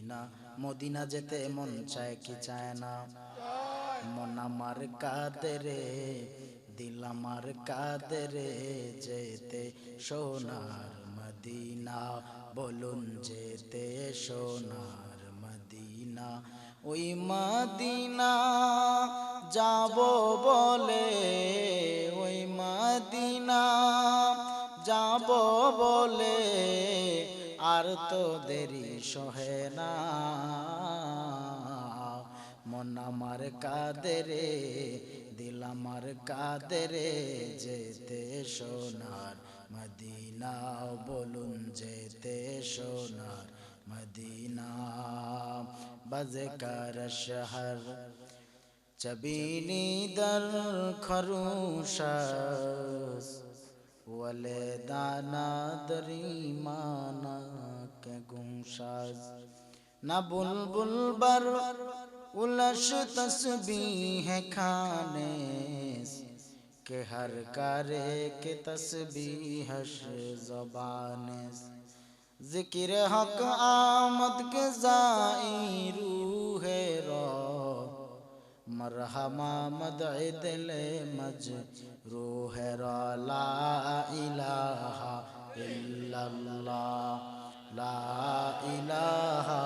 Medina Medina যেতে মন চায় কি চায় না মন আমার কাঁদে রে দিল আমার কাঁদে রে যেতে সোনার মদিনা বলুন যেতে সোনার মদিনা ওই মদিনা যাব বলে ওই মদিনা যাব বলে আর তো দেরি সহে না মন আমার কাঁদে রে দিল আমার কাঁদে রে যেতে সোনার মদিনা বলুন যেতে সোনার মদিনা बज़कर शहर चबीनी दर खरूशस वले दाना दरीमाना के गुमशाज ना बुलबुल बर उलश तस्बीह खाने के हर करे के तस्बीहश ज़बाने ज़िक्र हक आमद के ज़ाई रूह रो मरहमा मदई दिल मज रूह रो ला इलाहा इल्लल्लाह ला इलाहा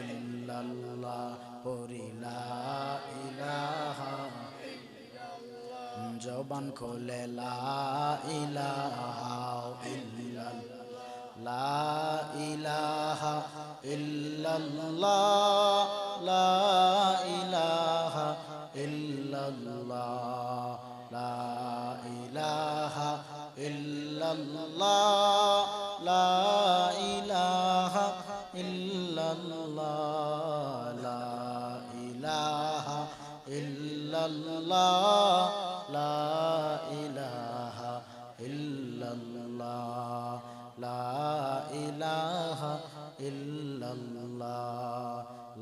इल्लल्लाह पूरी ला इलाहा जबान खोले ला इलाहा इल्लल्लाह ला इलाहा इल्लल्लाह ला इलाहा इल्लल्लाह ला इलाहा इल्लल्लाह ला इलाहा इल्लल्लाह ला इलाहा इल्लल्लाह ला इलाहा इल्लल्लाह ला इलाहा इल्लल्लाह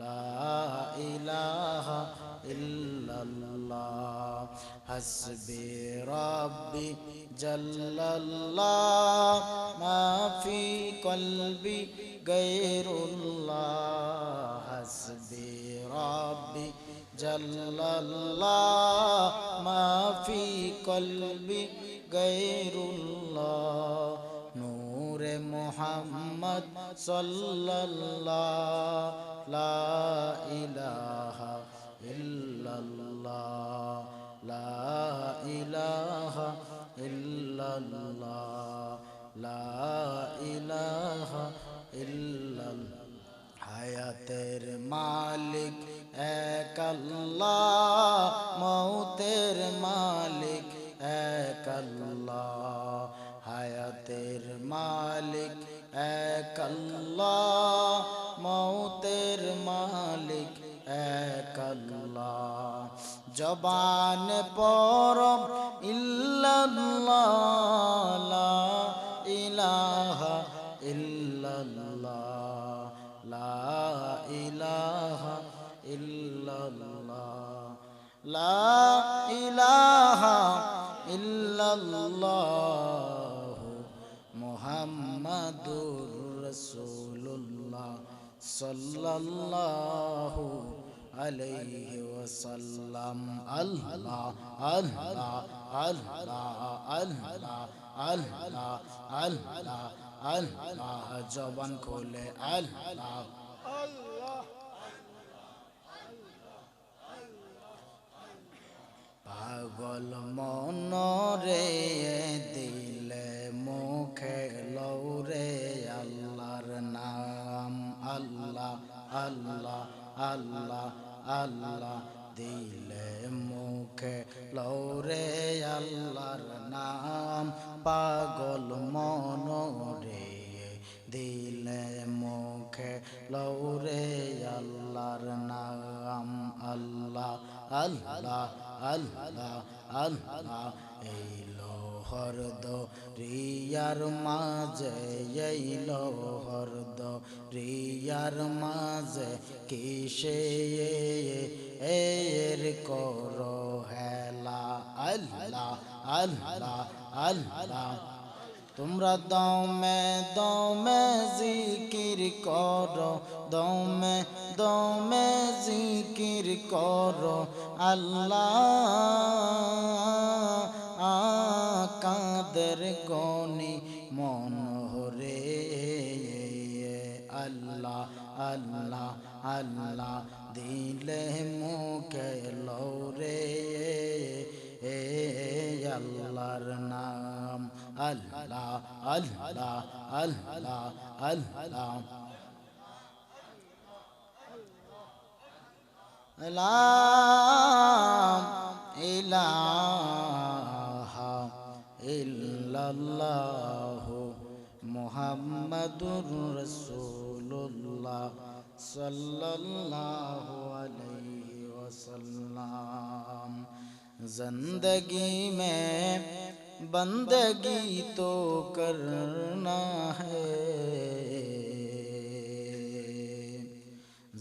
ला इलाहा इल्लल्लाह हस्बी रब्बी जल्लल्लाह मा फी क़ल्बी गैरुल्लाह हस्बी रब्बी जल्लल्लाह मा फी क़ल्बी गैरुल्लाह नूरे मुहम्मद सल्लल्लाह ला इलाहा इल्लल्लाह ला इलाहा इल्लल्लाह ला इलाहा इल्लल्लाह हायातेर मालिक एक अल्लाह मौतेर मालिक एक अल्लाह हायातेर मालिक एक अल्लाह मौतेर मालिक एक अल्लाह जबान पर इल्लल्लाह ला इलाहा इल्लल्लाह ला इलाहा इल्लल्लाह ला इलाहा इल्लल्लाह मुहम्मदुर रसूलुल्लाह सल्लल्लाहु अलैहि वसल्लम अल्लाह अल्लाह अल्लाह अल्लाह अल्लाह अल्लाह अल्लाह जबान खोले अल्लाह पागल मन रे दिले मुखे लौरे अल्लाहर नाम अल्लाह अल्लाह अल्लाह अल्लाह दिले मुखे लौरे अल्लाहर नाम पागल मन रे दिले मुखे लौरे अल्लाहर नाम अल्लाह अल्लाह अल्लाह अल्लाह एलो हरद रियार माजे एलो हरद रियार माजे किसे एर करो हेला अल्लाह अल्लाह अल्लाह তোমরা দমে দমে জিকির করো, দমে দমে জিকির করো আল্লাহ, কাদের গনি মনোহরে আল্লাহ আল্লাহ আল্লাহ দিলে মুখে লৌরে আল্লাহর নাম আল্লাহ আল্লাহ আল্লাহ আল্লাহ লা ইলাহা ইল্লাল্লাহ মুহাম্মাদুর রাসূলুল্লাহ सल्लल्लाहु अलैहि वसल्लम। जिंदगी में बंदगी तो करना है,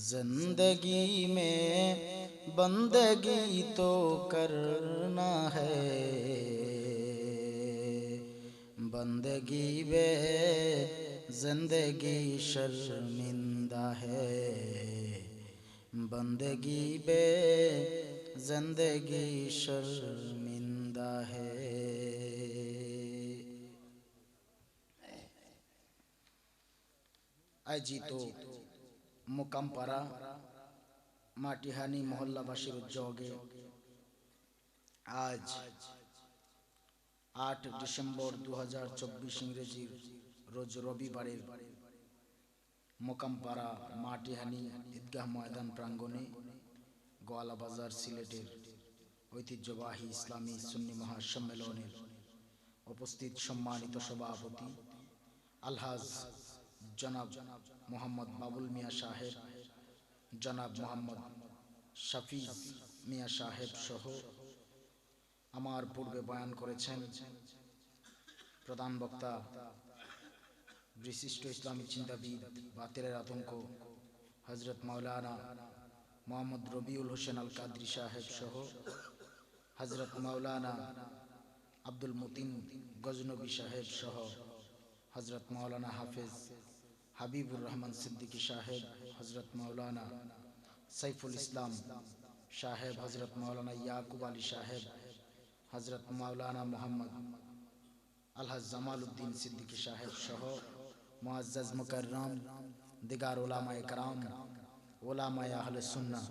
जिंदगी में बंदगी तो करना है, बंदगी बे जिंदगी शर्मिंदा है, बंदगी बे जिंदगी शर्मिंदा है। আজি তো মোকামপাড়া মাটিহানি মহল্লাবাসীর উদ্যোগে আজ 8 ডিসেম্বর 2024 ইংরেজি রোজ রবিবারের মোকামপাড়া মাটিহানি ঈদগাহ ময়দান প্রাঙ্গণে গোয়ালা বাজার সিলেটের ঐতিহ্যবাহী ইসলামী সুন্নি মহাসম্মেলনের উপস্থিত সম্মানিত সভাপতি আলহাজ জনাব মোহাম্মদ বাবুল মিয়া সাহেব, জনাব মোহাম্মদ শাফিজ মিয়া সাহেব সহ আমার পূর্বে বয়ান করেছেন প্রধান বক্তা বিশিষ্ট ইসলামী চিন্তাবিদ বাতিলের আতঙ্ক হযরত মাওলানা মোহাম্মদ রবিউল হোসেন আল কাদরি সাহেব সহ হযরত মাওলানা আব্দুল মতিন গজনবী সাহেব সহ হযরত মাওলানা হাফেজ হাবিবুর রহমান সিদ্দিকী সাহেব, হযরত মাওলানা সাইফুল ইসলাম সাহেব, হযরত মাওলানা ইয়াকুব আলী সাহেব, হযরত মাওলানা মোহাম্মদ আলহাজ জামাল উদ্দিন সিদ্দিকী সাহেব সহ মুআজ্জাজ মুকাররম দিগার উলামায়ে কেরাম, উলামায়ে আহলে সুন্নাহ,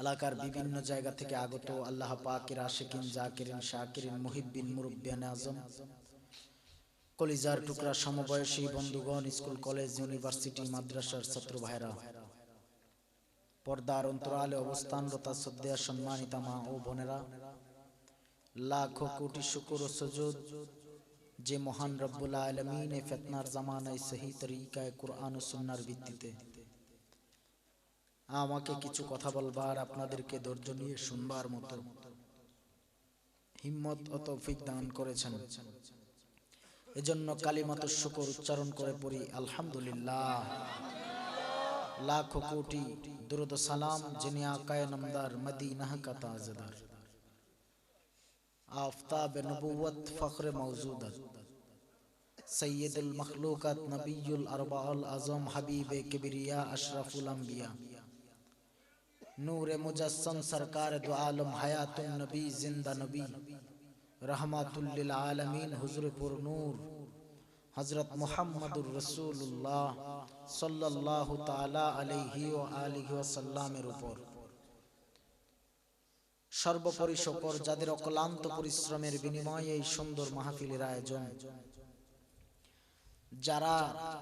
এলাকার বিভিন্ন জায়গা থেকে আগত আল্লাহ পাকের আশিকিন, জাকিরিন, শাকিরিন, মুহিব্বিন, মুরব্বিয়ান আজম, কলিজার টুকরা সমবয়সী বন্ধুগণ, স্কুল কলেজ ইউনিভার্সিটি মাদ্রাসার ছাত্র ভাইরা, পর্দার অন্তরালে অবস্থানরত শ্রদ্ধেয় সম্মানিতা মা ও বোনেরা, লাখো কোটি শুকর ও সুজুদ যে মহান রব্বুল আলামিন এই ফিতনার জামানায় সহি তরিকায় কুরআন ও সুন্নাহর ভিত্তিতে আমাকে কিছু কথা বলবার, আপনাদেরকে ধৈর্য নিয়ে শুনবার মতো হিম্মত ও তৌফিক দান করেছেন, এজন্য কালিমাতুশ শুকর উচ্চারণ করে পড়ি আলহামদুলিল্লাহ। লাখো কোটি দুরুদ ও সালাম যিনি আকায়ে নামদার মদিনাহ কা তাজদার, আফতাব নবুওয়াত ফখরে মওজুদাত, সৈয়দুল মখলুকাত নবিয়ুল আরবাউল আজম হাবিবে কিবরিয়া আশরাফুল আম্বিয়া, নূরে মুজাসসম সরকার দু আলম হায়াতুন নবী জিন্দা নবী रहमतुल लिल आलमीन हुजूर पुर नूर हजरत मुहम्मदुर रसूलुल्लाह सल्लल्लाहु ताला अलैहि व आलिहि ওয়াসাল্লামের উপর সর্বোপরি শকর যাদের অক্লান্ত পরিশ্রমের বিনিময়ে এই সুন্দর মাহফিলের আয়োজন, যারা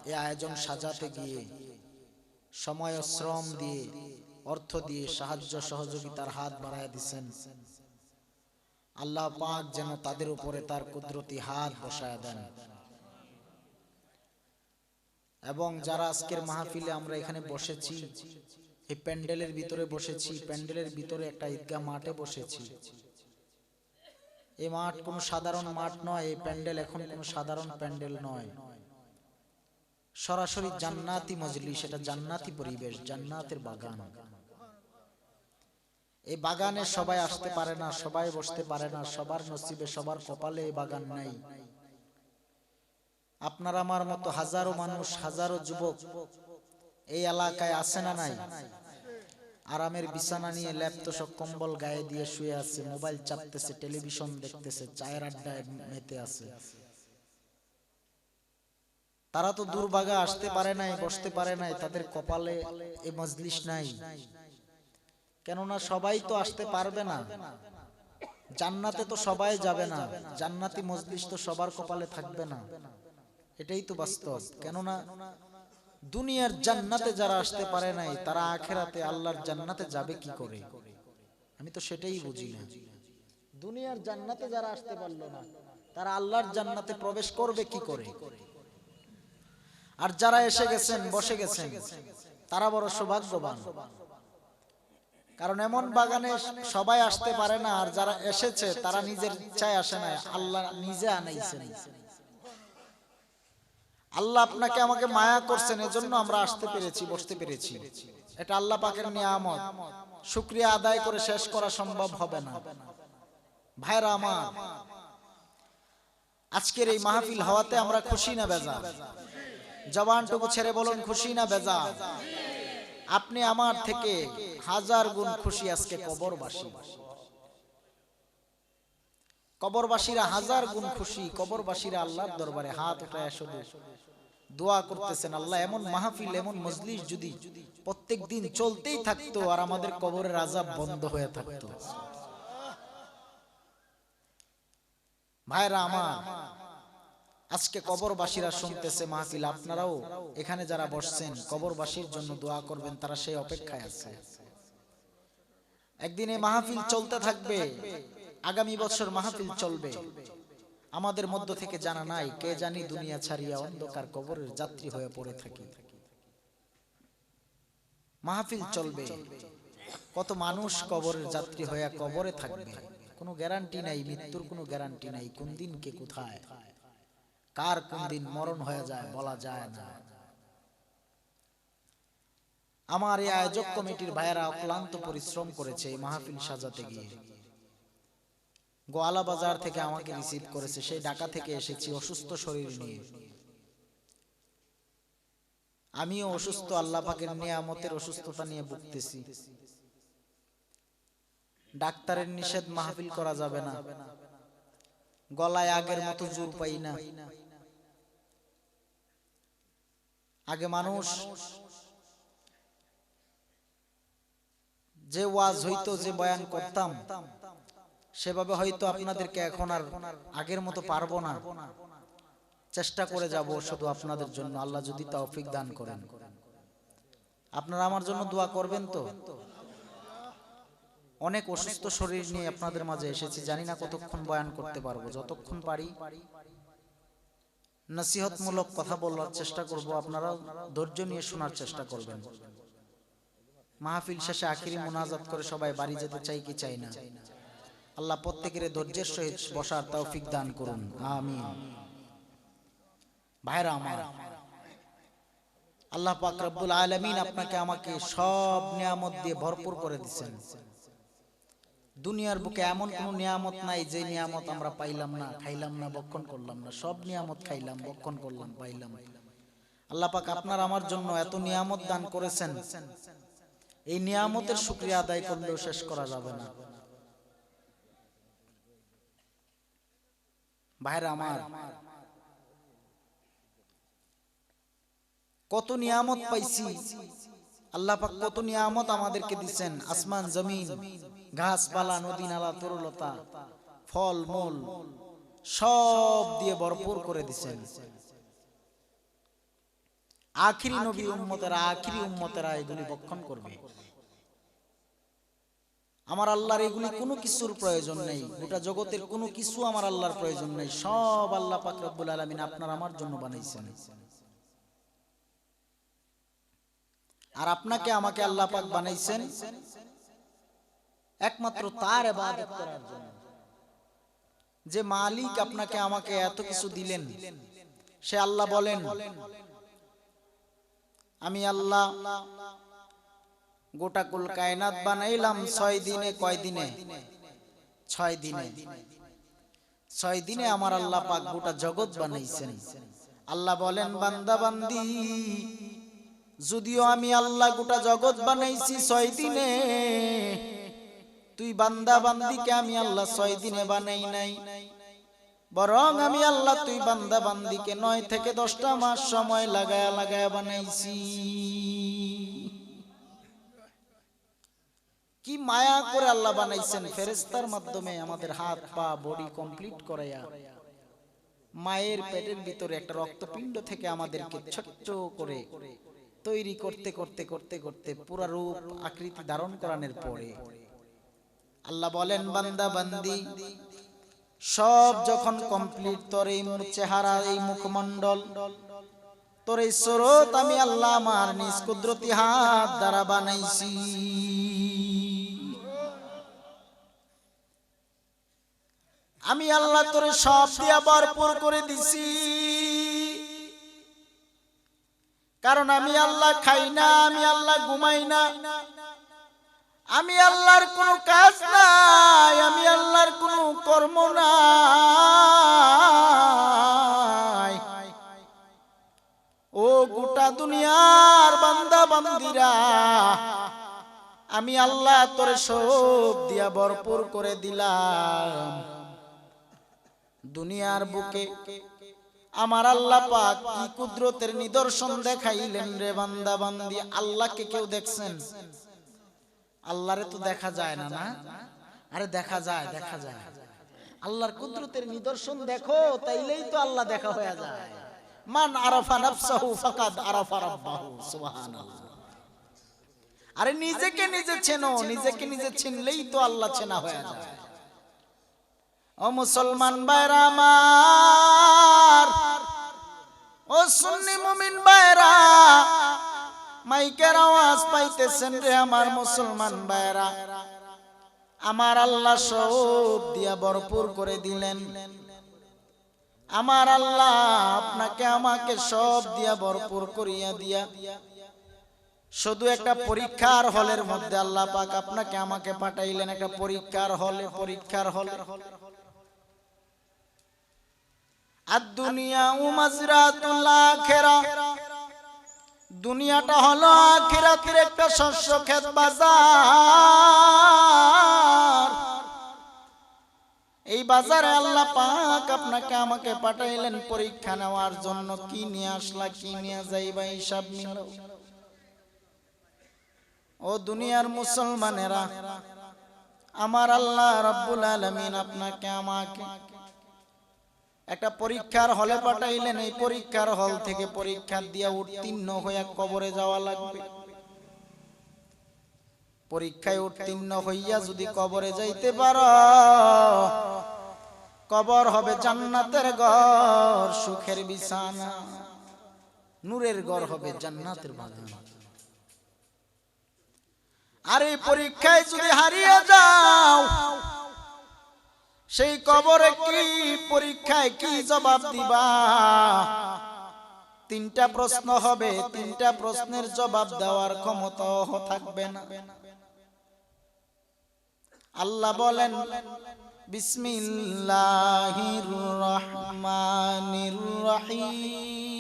এই আয়োজন সাজাতে গিয়ে সময় ও শ্রম দিয়ে, অর্থ দিয়ে, সাহায্য সহযোগিতার হাত বাড়ায় দিয়েছেন, আল্লাহ পাক যেন তাদের উপরে তার কুদরতি হাত বসায় দেন। এবং যারা আজকের মাহফিলে আমরা এখানে বসেছি, এই প্যান্ডেলের ভিতরে বসেছি, প্যান্ডেলের ভিতরে একটা ঈদগাহ মাঠে বসেছি। এই মাঠ কোনো সাধারণ মাঠ নয়, এই প্যান্ডেল এখন কোনো সাধারণ প্যান্ডেল নয়, সরাসরি জান্নাতি মজলিস, এটা জান্নাতি পরিবেশ, জান্নাতের বাগান। এই বাগানে সবাই আসতে পারে না, সবাই বসতে পারে না, সবার নসিবে সবার কপালে এই বাগান নাই। আপনার আমার মতো হাজারো মানুষ, হাজারো যুবক এই এলাকায় আছে না নাই? আরামের বিছানা নিয়ে ল্যাপটপ কম্বল গায়ে দিয়ে শুয়ে আছে, মোবাইল চাপতেছে, টেলিভিশন দেখতেছে, চায়ের আড্ডায় মেতে আছে। তারা তো দুর্ভাগা, আসতে পারে নাই, বসতে পারে নাই, তাদের কপালে এই মজলিস নাই। কেননা সবাই তো আসতে পারবে না, জান্নাতে তো সবাই যাবে না, জান্নাতি মজলিস তো সবার কপালে থাকবে না, এটাই তো বাস্তব। কেননা দুনিয়ার জান্নাতে যারা আসতে পারে নাই, তারা আখিরাতে আল্লাহর জান্নাতে যাবে কি করে? আমি তো সেটাই বুঝি না। দুনিয়ার জান্নাতে যারা আসতে পারলো না, তারা আল্লাহর জান্নাতে প্রবেশ করবে কি করে? আর যারা এসে গেছেন, বসে গেছেন, তারা বড় সৌভাগ্যবান। কারণ এমন বাগানে সবাই আসতে পারে না, আর যারা এসেছে তারা নিজের ইচ্ছায় আসে না, আল্লাহ নিজে আনাইছেন। আল্লাহ আপনাকে আমাকে মায়া করছেন, এজন্য আমরা আসতে পেরেছি, বসতে পেরেছি। এটা আল্লাহ পাকের নিয়ামত, শুকরিয়া আদায় করে শেষ করা সম্ভব হবে না। ভাইরা আমার, আজকের এই মাহফিল হওয়াতে আমরা খুশি না বেজার? জবানটুকু ছেড়ে বলুন, খুশি না বেজার? আপনি আমার থেকে হাজার গুণ খুশি আজকে কবরবাসী। কবরবাসীরা হাজার গুণ খুশি। কবরবাসীরা আল্লাহর দরবারে হাত উঠায় শুধু দোয়া করতেছেন, আল্লাহ এমন মাহফিল, এমন মজলিস যদি প্রত্যেক দিন চলতেই থাকতো আর আমাদের কবরের আযাব বন্ধ হয়ে থাকতো। ভাইরা আমার, আজকে কবরবাসীরা শুনতেছে মাহফিল, আপনারাও এখানে যারা বসছেন কবরবাসীর জন্য দোয়া করবেন, তারা সেই অপেক্ষায় আছে। একদিন এই মাহফিল চলতে থাকবে, আগামী বছর মাহফিল চলবে। আমাদের মধ্য থেকে জানা নাই, কে জানি দুনিয়া ছাড়িয়া অন্ধকার কবরের যাত্রী হয়ে পড়ে থাকি। মাহফিল চলবে, কত মানুষ কবরের যাত্রী হয়ে কবরে থাকবে, কোনো গ্যারান্টি নাই, মৃত্যুর কোনো গ্যারান্টি নাই। কোন দিন কে কোথায়, কার কোন দিন মরণ হয়ে যায় বলা যায় না। আমার এই আয়োজক কমিটির ভাইয়েরা অক্লান্ত পরিশ্রম করেছে এই মাহফিল সাজাতে গিয়ে। গোয়ালা বাজার থেকে আমাকে রিসিভ করেছে, সেই ঢাকা থেকে এসেছি অসুস্থ শরীর নিয়ে। আমিও অসুস্থ, আল্লাহ পাকের নিয়ামতের অসুস্থতা নিয়ে ভুগতেছি। ডাক্তারের নিষেধ, মাহফিল করা যাবে না, গলায় আগের মতো জোর পাই না। আগে মানুষ যে ওয়াজ হইতো, যে বয়ান করতাম, সেভাবে হয়তো আপনাদেরকে এখন আর আগের মতো পারবো না। চেষ্টা করে যাব শুধু আপনাদের জন্য, আল্লাহ যদি তৌফিক দান করেন। আপনারা আমার জন্য দোয়া করবেন তো? অনেক অসুস্থ শরীর নিয়ে আপনাদের মাঝে এসেছি, জানি না কতক্ষণ বয়ান করতে পারবো। যতক্ষণ পারি নসিহতমূলক কথা বলার চেষ্টা করব, আপনারা ধৈর্য নিয়ে শোনার চেষ্টা করবেন। মাহফিল শেষে আখিরি মুনাজাত করে সবাই বাড়ি যেতে চাই কি চাই না? আল্লাহ প্রত্যেকের ধৈর্যের সহিত বসার তৌফিক দান করুন, আমিন। ভাইরা আমার, আল্লাহ পাক রব্বুল আলামিন আপনাকে আমাকে সব নিয়ামত দিয়ে ভরপুর করে দিয়েছেন। দুনিয়ার বুকে এমন কোন নিয়ামত নাই যে নিয়ামত আমরা পাইলাম না, খাইলাম না, ভক্ষণ করলাম না। সব নিয়ামত খাইলাম, ভক্ষণ করলাম, পাইলাম। আল্লাহ পাক আপনার আমার জন্য এত নিয়ামত দান করেছেন, এই নিয়ামতের শুকরিয়া আদায় করলেও শেষ করা যাবে না। ভাইরা আমার, কত নিয়ামত পাইছি, আল্লাহ পাক কত নিয়ামত আমাদেরকে দিচ্ছেন। আসমান জমিন, ঘাসপালা, নদী নালা, তরুলতা, ফল মূল সব দিয়ে ভরপুর করে দিচ্ছেন। আখিরি নবী উম্মতেরা, আখিরি উম্মতেরা এগুলি ভক্ষণ করবে। আমার আল্লাহর এগুলি কোনো কিছুর প্রয়োজন নেই, গোটা জগতের কোনো কিছু আমার আল্লাহর প্রয়োজন নেই। সব আল্লাহ পাক রব্বুল আলামিন আপনার আমার জন্য বানাইছেন। আর আপনাকে আমাকে আল্লাহ পাক বানাইছেন একমাত্র তার ইবাদত করার জন্য। যে মালিক আপনাকে আমাকে এত কিছু দিলেন, সে আল্লাহ বলেন, আমি আল্লাহ গোটা কুল কায়নাত বানাইলাম 6 দিনে। কয় দিনে? 6 দিনে। 6 দিনে আমার আল্লাহ পাক গোটা জগৎ বানাইছেন। আল্লাহ বলেন বান্দা বান্দি, যদিও আমি আল্লাহ গোটা জগৎ বানাইছি 6 দিনে, তুই বান্দা বান্দিকে আমি আল্লাহ 6 দিনে বানাই নাই, বরং আমি আল্লাহ তুই বান্দা বান্দিকে 9 থেকে 10টা মাস সময় লাগায়া লাগায়া বানাইছি। কি মায়া করে আল্লাহ বানাইছেন, ফেরেশতার মাধ্যমে আমাদের হাত পা বডি কমপ্লিট করায়া মায়ের পেটের ভিতরে একটা রক্তপিণ্ড থেকে আমাদেরকে ছোট্ট করে তৈরি করতে করতে করতে করতে পুরা রূপ আকৃতি ধারণ করানোর পরে আল্লাহ বলেন বান্দা বান্দি, সব যখন কমপ্লিট, তোর এই চেহারা, এই মুখমণ্ডল, তোর এই সুরত আমি আল্লাহ আমার নিজ কুদরতি হাত দ্বারা বানাইছি। আমি আল্লাহ তোরে সব দিয়া ভরপুর করে দিছি, কারণ আমি আল্লাহ খাই না, আমি আল্লাহ ঘুমাই না, আমি আল্লাহর কোনো কাজ নাই, আমি আল্লাহর কোনো কর্ম নাই। ও গোটা দুনিয়ার বান্দা বান্দিরা, আমি আল্লাহ তোরে সব দিয়া ভরপুর করে দিলাম। দুনিয়ার বুকে আমার আল্লাহ পাক কি কুদরতের নিদর্শন দেখাইলেন রে বান্দা বান্দি। আল্লাহকে কেউ দেখছেন? আল্লাহরে তো দেখা যায় না, না? আরে দেখা যায়, দেখা যায়। আল্লাহর কুদরতের নিদর্শন দেখো, তাইলেই তো আল্লাহ দেখা হয়ে যায়। মান আরাফা নাফসাহু ফাকাদ আরাফা রাব্বাহু, সুবহানাল্লাহ। আরে নিজেকে নিজে চেনো, নিজেকে নিজে চিনলেই তো আল্লাহ চেনা হয়ে যায়। ও মুসলমান ভাইরা আমার, ও সুন্নি মুমিন ভাইরা, মাইকের আওয়াজ পাইতেছেন রে আমার মুসলমান ভাইরা, আমার আল্লাহ সব দিয়া ভরপুর করে দিলেন। আমার আল্লাহ আপনাকে আমাকে সব দিয়া ভরপুর করিয়া দিয়া শুধু একটা পরীক্ষার হলের মধ্যে আল্লাহ পাক আপনাকে আমাকে পাঠাইলেন, একটা পরীক্ষার হলে। পরীক্ষার হলে আদ-দুনিয়া মাযরাতুল আখিরা, দুনিয়াটা হলো আখিরাতের একটা শস্য ক্ষেত বাজার। এই বাজারে আল্লাহ পাক আপনাকে আমাকে পাঠাইলেন পরীক্ষা নেওয়ার জন্য। কি নিয়ে আসলা, কি নিয়ে যাইবা, হিসাব মিলাও। ও দুনিয়ার মুসলমানেরা, আমার আল্লাহ রাব্বুল আলামিন আপনাকে আমাকে একটা পরীক্ষার হলে পাঠাইলেন। এই পরীক্ষার হল থেকে পরীক্ষা দিয়া উত্তীর্ণ হইয়া কবরে যাওয়া লাগবে। পরীক্ষায় উত্তীর্ণ হইয়া যদি কবরে যাইতে পারো, কবর হবে জান্নাতের ঘর, সুখের বিছানা, নূরের ঘর হবে, জান্নাতের বাগান। আর এই পরীক্ষায় যদি হারিয়ে যাও, সেই কবরে কি পরীক্ষায় কি জবাব দিবা? 3টা প্রশ্ন হবে, 3টা প্রশ্নের জবাব দেওয়ার ক্ষমতা থাকবে না। আল্লাহ বলেন বিসমিল্লাহির রহমানির রহিম,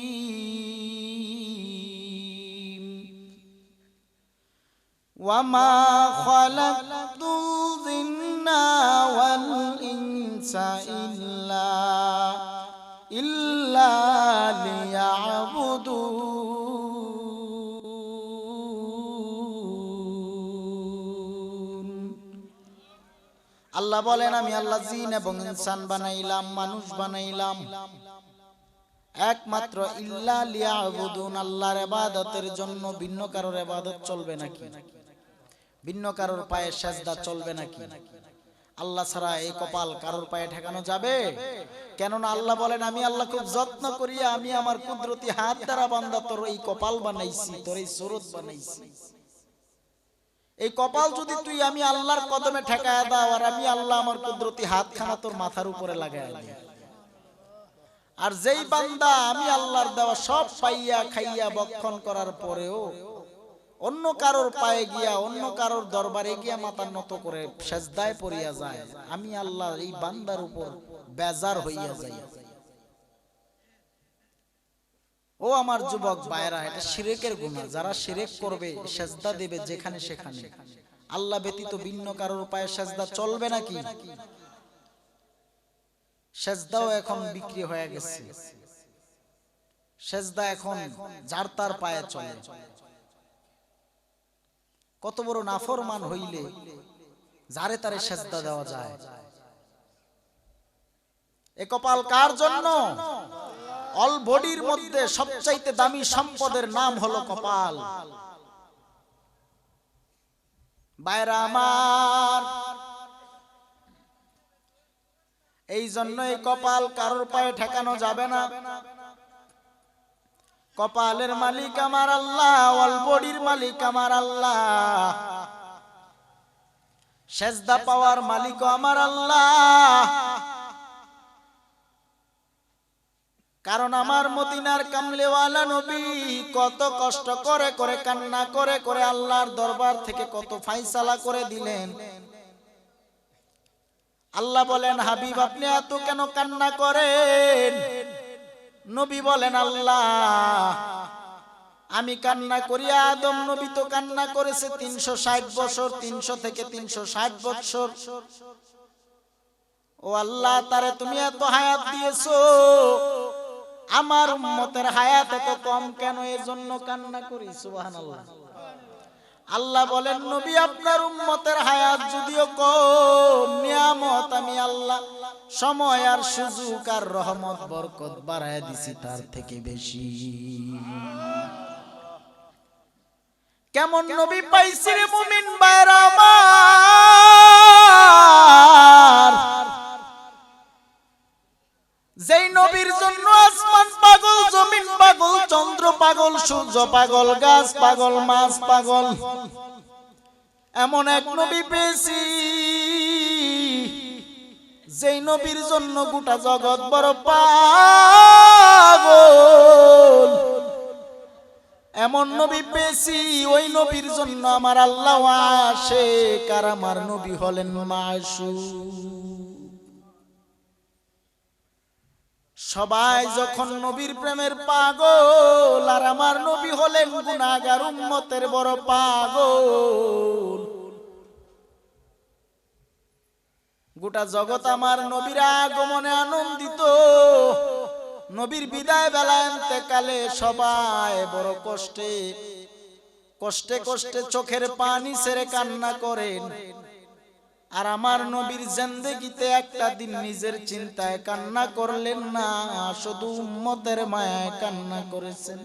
ওয়ামা খালাকতুল জিন্না ওয়াল ইনসা ইল্লা লিয়াবুদুন। আল্লাহ বলেন আমি আল্লাহ জিন এবং ইনসান বানাইলাম, মানুষ বানাইলাম একমাত্র ইল্লা লিয়াবুদুন, আল্লাহর ইবাদতের জন্য। ভিন্ন কারোর ইবাদত চলবে নাকি? ভিন্ন কারোর পায়ে সেজদা চলবে নাকি? আল্লাহ ছাড়া এই কপাল কারোর পায়ে ঠেকানো যাবে? কেননা আল্লাহ বলেন আমি আল্লাহ খুব যত্ন করিয়া আমি আমার কুদরতি হাত দ্বারা বান্দা তোর এই কপাল বানাইছি, তোর এই সুরত বানাইছি। এই কপাল যদি তুই আমি আল্লাহর কদমে ঠেকায় দাও, আর আমি আল্লাহ আমার কুদরতি হাত খানা তোর মাথার উপরে লাগায় দিই, আর যেই বান্দা আমি আল্লাহর দেওয়া সব পাইয়া খাইয়া বক্ষণ করার পরেও অন্য কারোর পায়ে গিয়া, অন্য কারোর দরবারে গিয়া মাথা নত করে সেজদায় পড়িয়া যায়, আমি আল্লাহ এই বান্দার উপর বেজার হইয়া যাই। ও আমার যুবক ভাইরা, এটা শিরকের গুনাহ। যারা শিরক করবে সেজদা দেবে যেখানে সেখানে, আল্লাহ ব্যতীত ভিন্ন কারোর পায়ে সেজদা চলবে নাকি? সেজদাও এখন বিক্রি হয়ে গেছে, সেজদা এখন যার তার পায়ে চলে। কত বড় নাফরমান হইলে যারে তারে সেজদা দেওয়া যায়। এ কপাল কার জন্য? অল বডির মধ্যে সবচাইতে দামি সম্পদের নাম হলো কপাল। ভাইরা আমার, এই জন্য এই কপাল কারোর পায়ে ঠেকানো যাবে না। কপালের মালিক আমার আল্লাহ, অল বডির মালিক আমার আল্লাহ, সেজদা পাওয়ার মালিক আমার আল্লাহ। কারণ আমার মদিনার কামলেওয়ালা নবী কত কষ্ট করে করে কান্না করে করে আল্লাহর দরবার থেকে কত ফায়সালা করে দিলেন। আল্লাহ বলেন, হাবিব আপনি এত কেন কান্না করেন? নবী বলেন, আল্লাহ আমি কান্না করি, আদম নবী তো কান্না করেছে 360 বছর, 300 থেকে 360 বছর। ও আল্লাহ, তারে তুমি এত হায়াত দিয়েছো, আমার উম্মতের হায়াত এত কম কেন? এজন্য কান্না করি। সুবহানাল্লাহ। আল্লাহ বলেন, নবী আপনার উম্মতের হায়াত যদিও কম, নিয়ামত আমি আল্লাহ সময় আর সুযোগ আর রহমত বরকত বাড়ায় দিছি তার থেকে বেশি। কেমন নবী পাইছি রে মুমিন ভাইরা আমার, যেই নবীর জন্য আসমান পাগল, জমিন পাগল, চন্দ্র পাগল, সূর্য পাগল, গাছ পাগল, মাছ পাগল। এমন এক নবী পেয়েছি যেই নবীর জন্য গোটা জগৎ বড় পাগল। এমন নবী পেয়েছি, ওই নবীর জন্য আমার আল্লাহ আশিক, আর আমার নবী হলেন মাশুক। সবাই যখন নবীর প্রেমের পাগল, আর আমার নবী হলেন গুনাহগার উম্মতের বড় পাগল। গোটা জগৎ আমার নবীর আগমনে আনন্দিত, নবীর বিদায় বেলা ইন্তেকালে সবাই বড় কষ্টে কষ্টে কষ্টে চোখের পানি ছেড়ে কান্না করেন। আর আমার নবীর জিন্দেগিতে একটা দিন নিজের চিন্তায় কান্না করলেন না, শুধু উম্মতের মায়ায় কান্না করেছেন।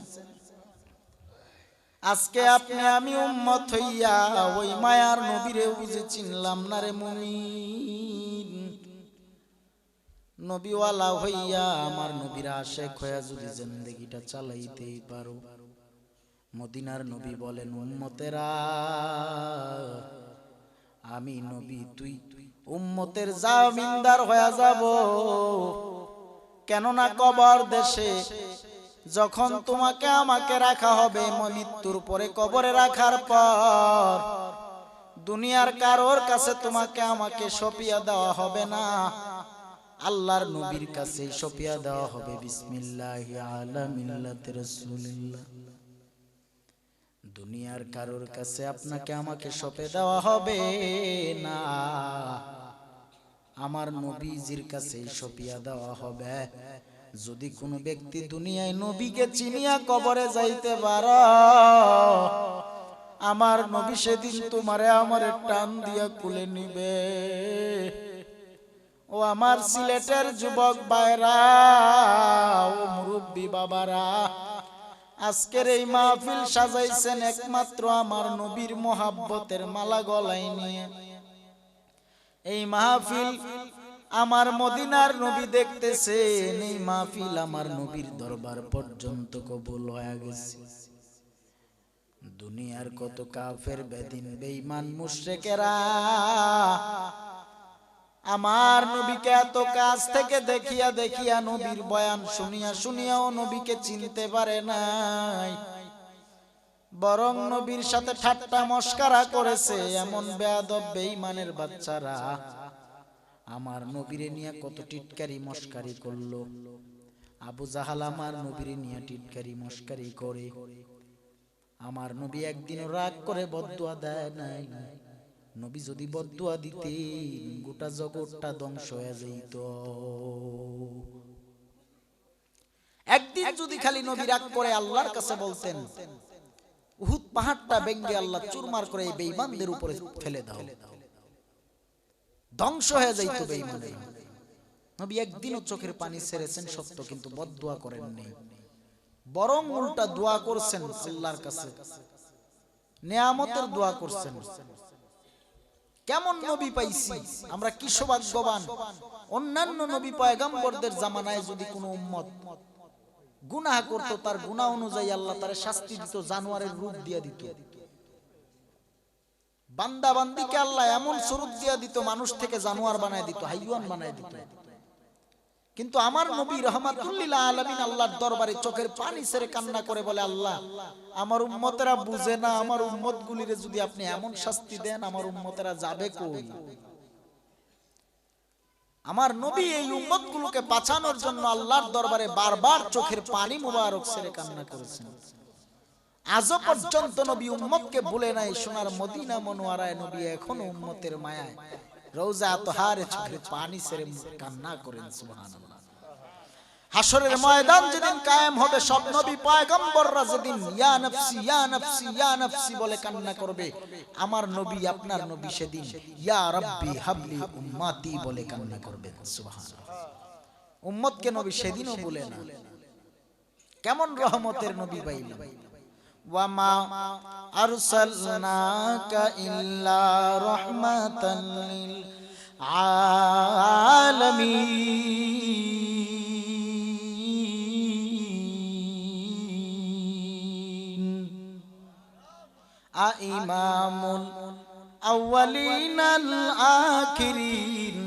আজকে আপনি আমি উম্মত হইয়া ওই মায়ার নবীরে বুঝে চিনলাম না রে মুমিন। নবীওয়ালা হইয়া আমার নবীর আশিক হইয়া যদি জিন্দেগিটা চালাইতে পারো, মদিনার নবী বলেন, উম্মতেরা আমি নবী তুই উম্মতের জামিনদার হয়ে যাব। কেননা কবর দেশে যখন তোমাকে আমাকে রাখা হবে, মৃত্যুর পরে কবরে রাখার পর দুনিয়ার কারোর কাছে তোমাকে আমাকে সঁপিয়া দেওয়া হবে না, আল্লাহর নবীর কাছে সঁপিয়া দেওয়া হবে। বিসমিল্লাহি আলা মিল্লাতি রাসূলিল্লাহ। দুনিয়ার কারোর কাছে আপনাকে আমাকে সঁপে দেওয়া হবে না, আমার নবীজির কাছে সঁপিয়া দেওয়া হবে। যদি কোনো ব্যক্তি দুনিয়ায় নবীকে চিনিয়া কবরে যাইতে পারো, আমার নবী সেদিন তোমারে আমারে টান দিয়া কুলে নিবে। ও আমার সিলেটের যুবক ভাইরা, ও মুরব্বী বাবারা, আজকের এই মাহফিল সাজাইছেন একমাত্র আমার নবীর মোহাব্বতের মালা গলায় নিয়ে। এই মাহফিল আমার মদিনার নবী দেখতেছেন, এই মাহফিল আমার নবীর দরবার পর্যন্ত কবুল হয়ে গেছে। দুনিয়ার কত কাফের বেদিন বেঈমান মুশরিকেরা আমার নবীকে এত কাছ থেকে দেখিয়া দেখিয়া, নবীর বয়ান শুনিয়া শুনিয়াও নবীকে চিনতে পারে নাই, বরং নবীর সাথে ঠাট্টা মস্করা করেছে। এমন বেয়াদব বেঈমানের বাচ্চারা আমার নবীরে নিয়ে কত টিটকারি মস্কারি করলো। আবু জাহাল আমার নবীর নিয়ে টিটকারি মস্কারি করে। আমার নবী একদিন রাগ করে বদদুয়া দেয় নাই। নবী যদি বদদুয়া দিতেন গোটা জগৎটা ধ্বংস হয়ে যেত। একদিন যদি খালি নবী রাগ করে আল্লাহর কাছে বলতেন, উহুদ পাহাড়টা ভেঙে আল্লাহ চুরমার করে এই বেঈমানদের উপরে ফেলে দাও, ধ্বংস হয়ে যাইত বেঈমানরা। নবী একদিনও চোখের পানি ছেড়েছেন সত্য, কিন্তু বদদুয়া করেননি, বরং উল্টা দোয়া করছেন আল্লাহর কাছে, নেয়ামতের দোয়া করছেন। কেমন নবী পাইছি আমরা, কি সৌভাগ্যবান। অন্যান্য নবী পয়গম্বরদের জামানায় যদি কোনো উম্মত গুনাহ করত, তার গুনাহ অনুযায়ী আল্লাহ তারে শাস্তি দিত, জানোয়ারের রূপ দিয়ে দিত। বান্দা বান্দিকে আল্লাহ এমন স্বরূপ দিয়ে দিত, মানুষ থেকে জানোয়ার বানায় দিত, হাইওয়ান বানায় দিত। কিন্তু আমার নবী রাহমাতুল লিল আলামিন আল্লাহর দরবারে চোখের পানি ছেড়ে কান্না করে বলে, আল্লাহ আমার উম্মতেরা বুঝে না, আমার উম্মতগুলিরে যদি আপনি এমন শাস্তি দেন আমার উম্মতেরা যাবে কই। আমার নবী এই উম্মতগুলোকে বাঁচানোর জন্য আল্লাহর দরবারে বারবার চোখের পানি মুবারক ছেড়ে কান্না করেছেন। আজও পর্যন্ত নবী উম্মতকে ভুলে নাই। সোনার মদিনা মনোয়ারায় নবী এখনো উম্মতের মায়ায় রওজা তাহারে চোখের পানি ছেড়ে কান্না করেন। সুবহানাল্লাহ। হাসরের ময়দান যেদিন কায়েম হবে, সব নবী পয়গম্বররা যেদিন ইয়া নফসি ইয়া নফসি ইয়া নফসি বলে কান্না করবে, আমার নবী আপনার নবী সেদিন ইয়া রাব্বি হাবলি উম্মতি বলে কান্না করবেন। সুবহানাল্লাহ। উম্মতকে নবী সেদিনও বলে না। কেমন রহমতের নবী পাইলেন। ওয়ামা আরসালনাকা ইল্লা রাহমাতাল লিল আলামিন আইমামুল আউয়ালিনাল আখিরিন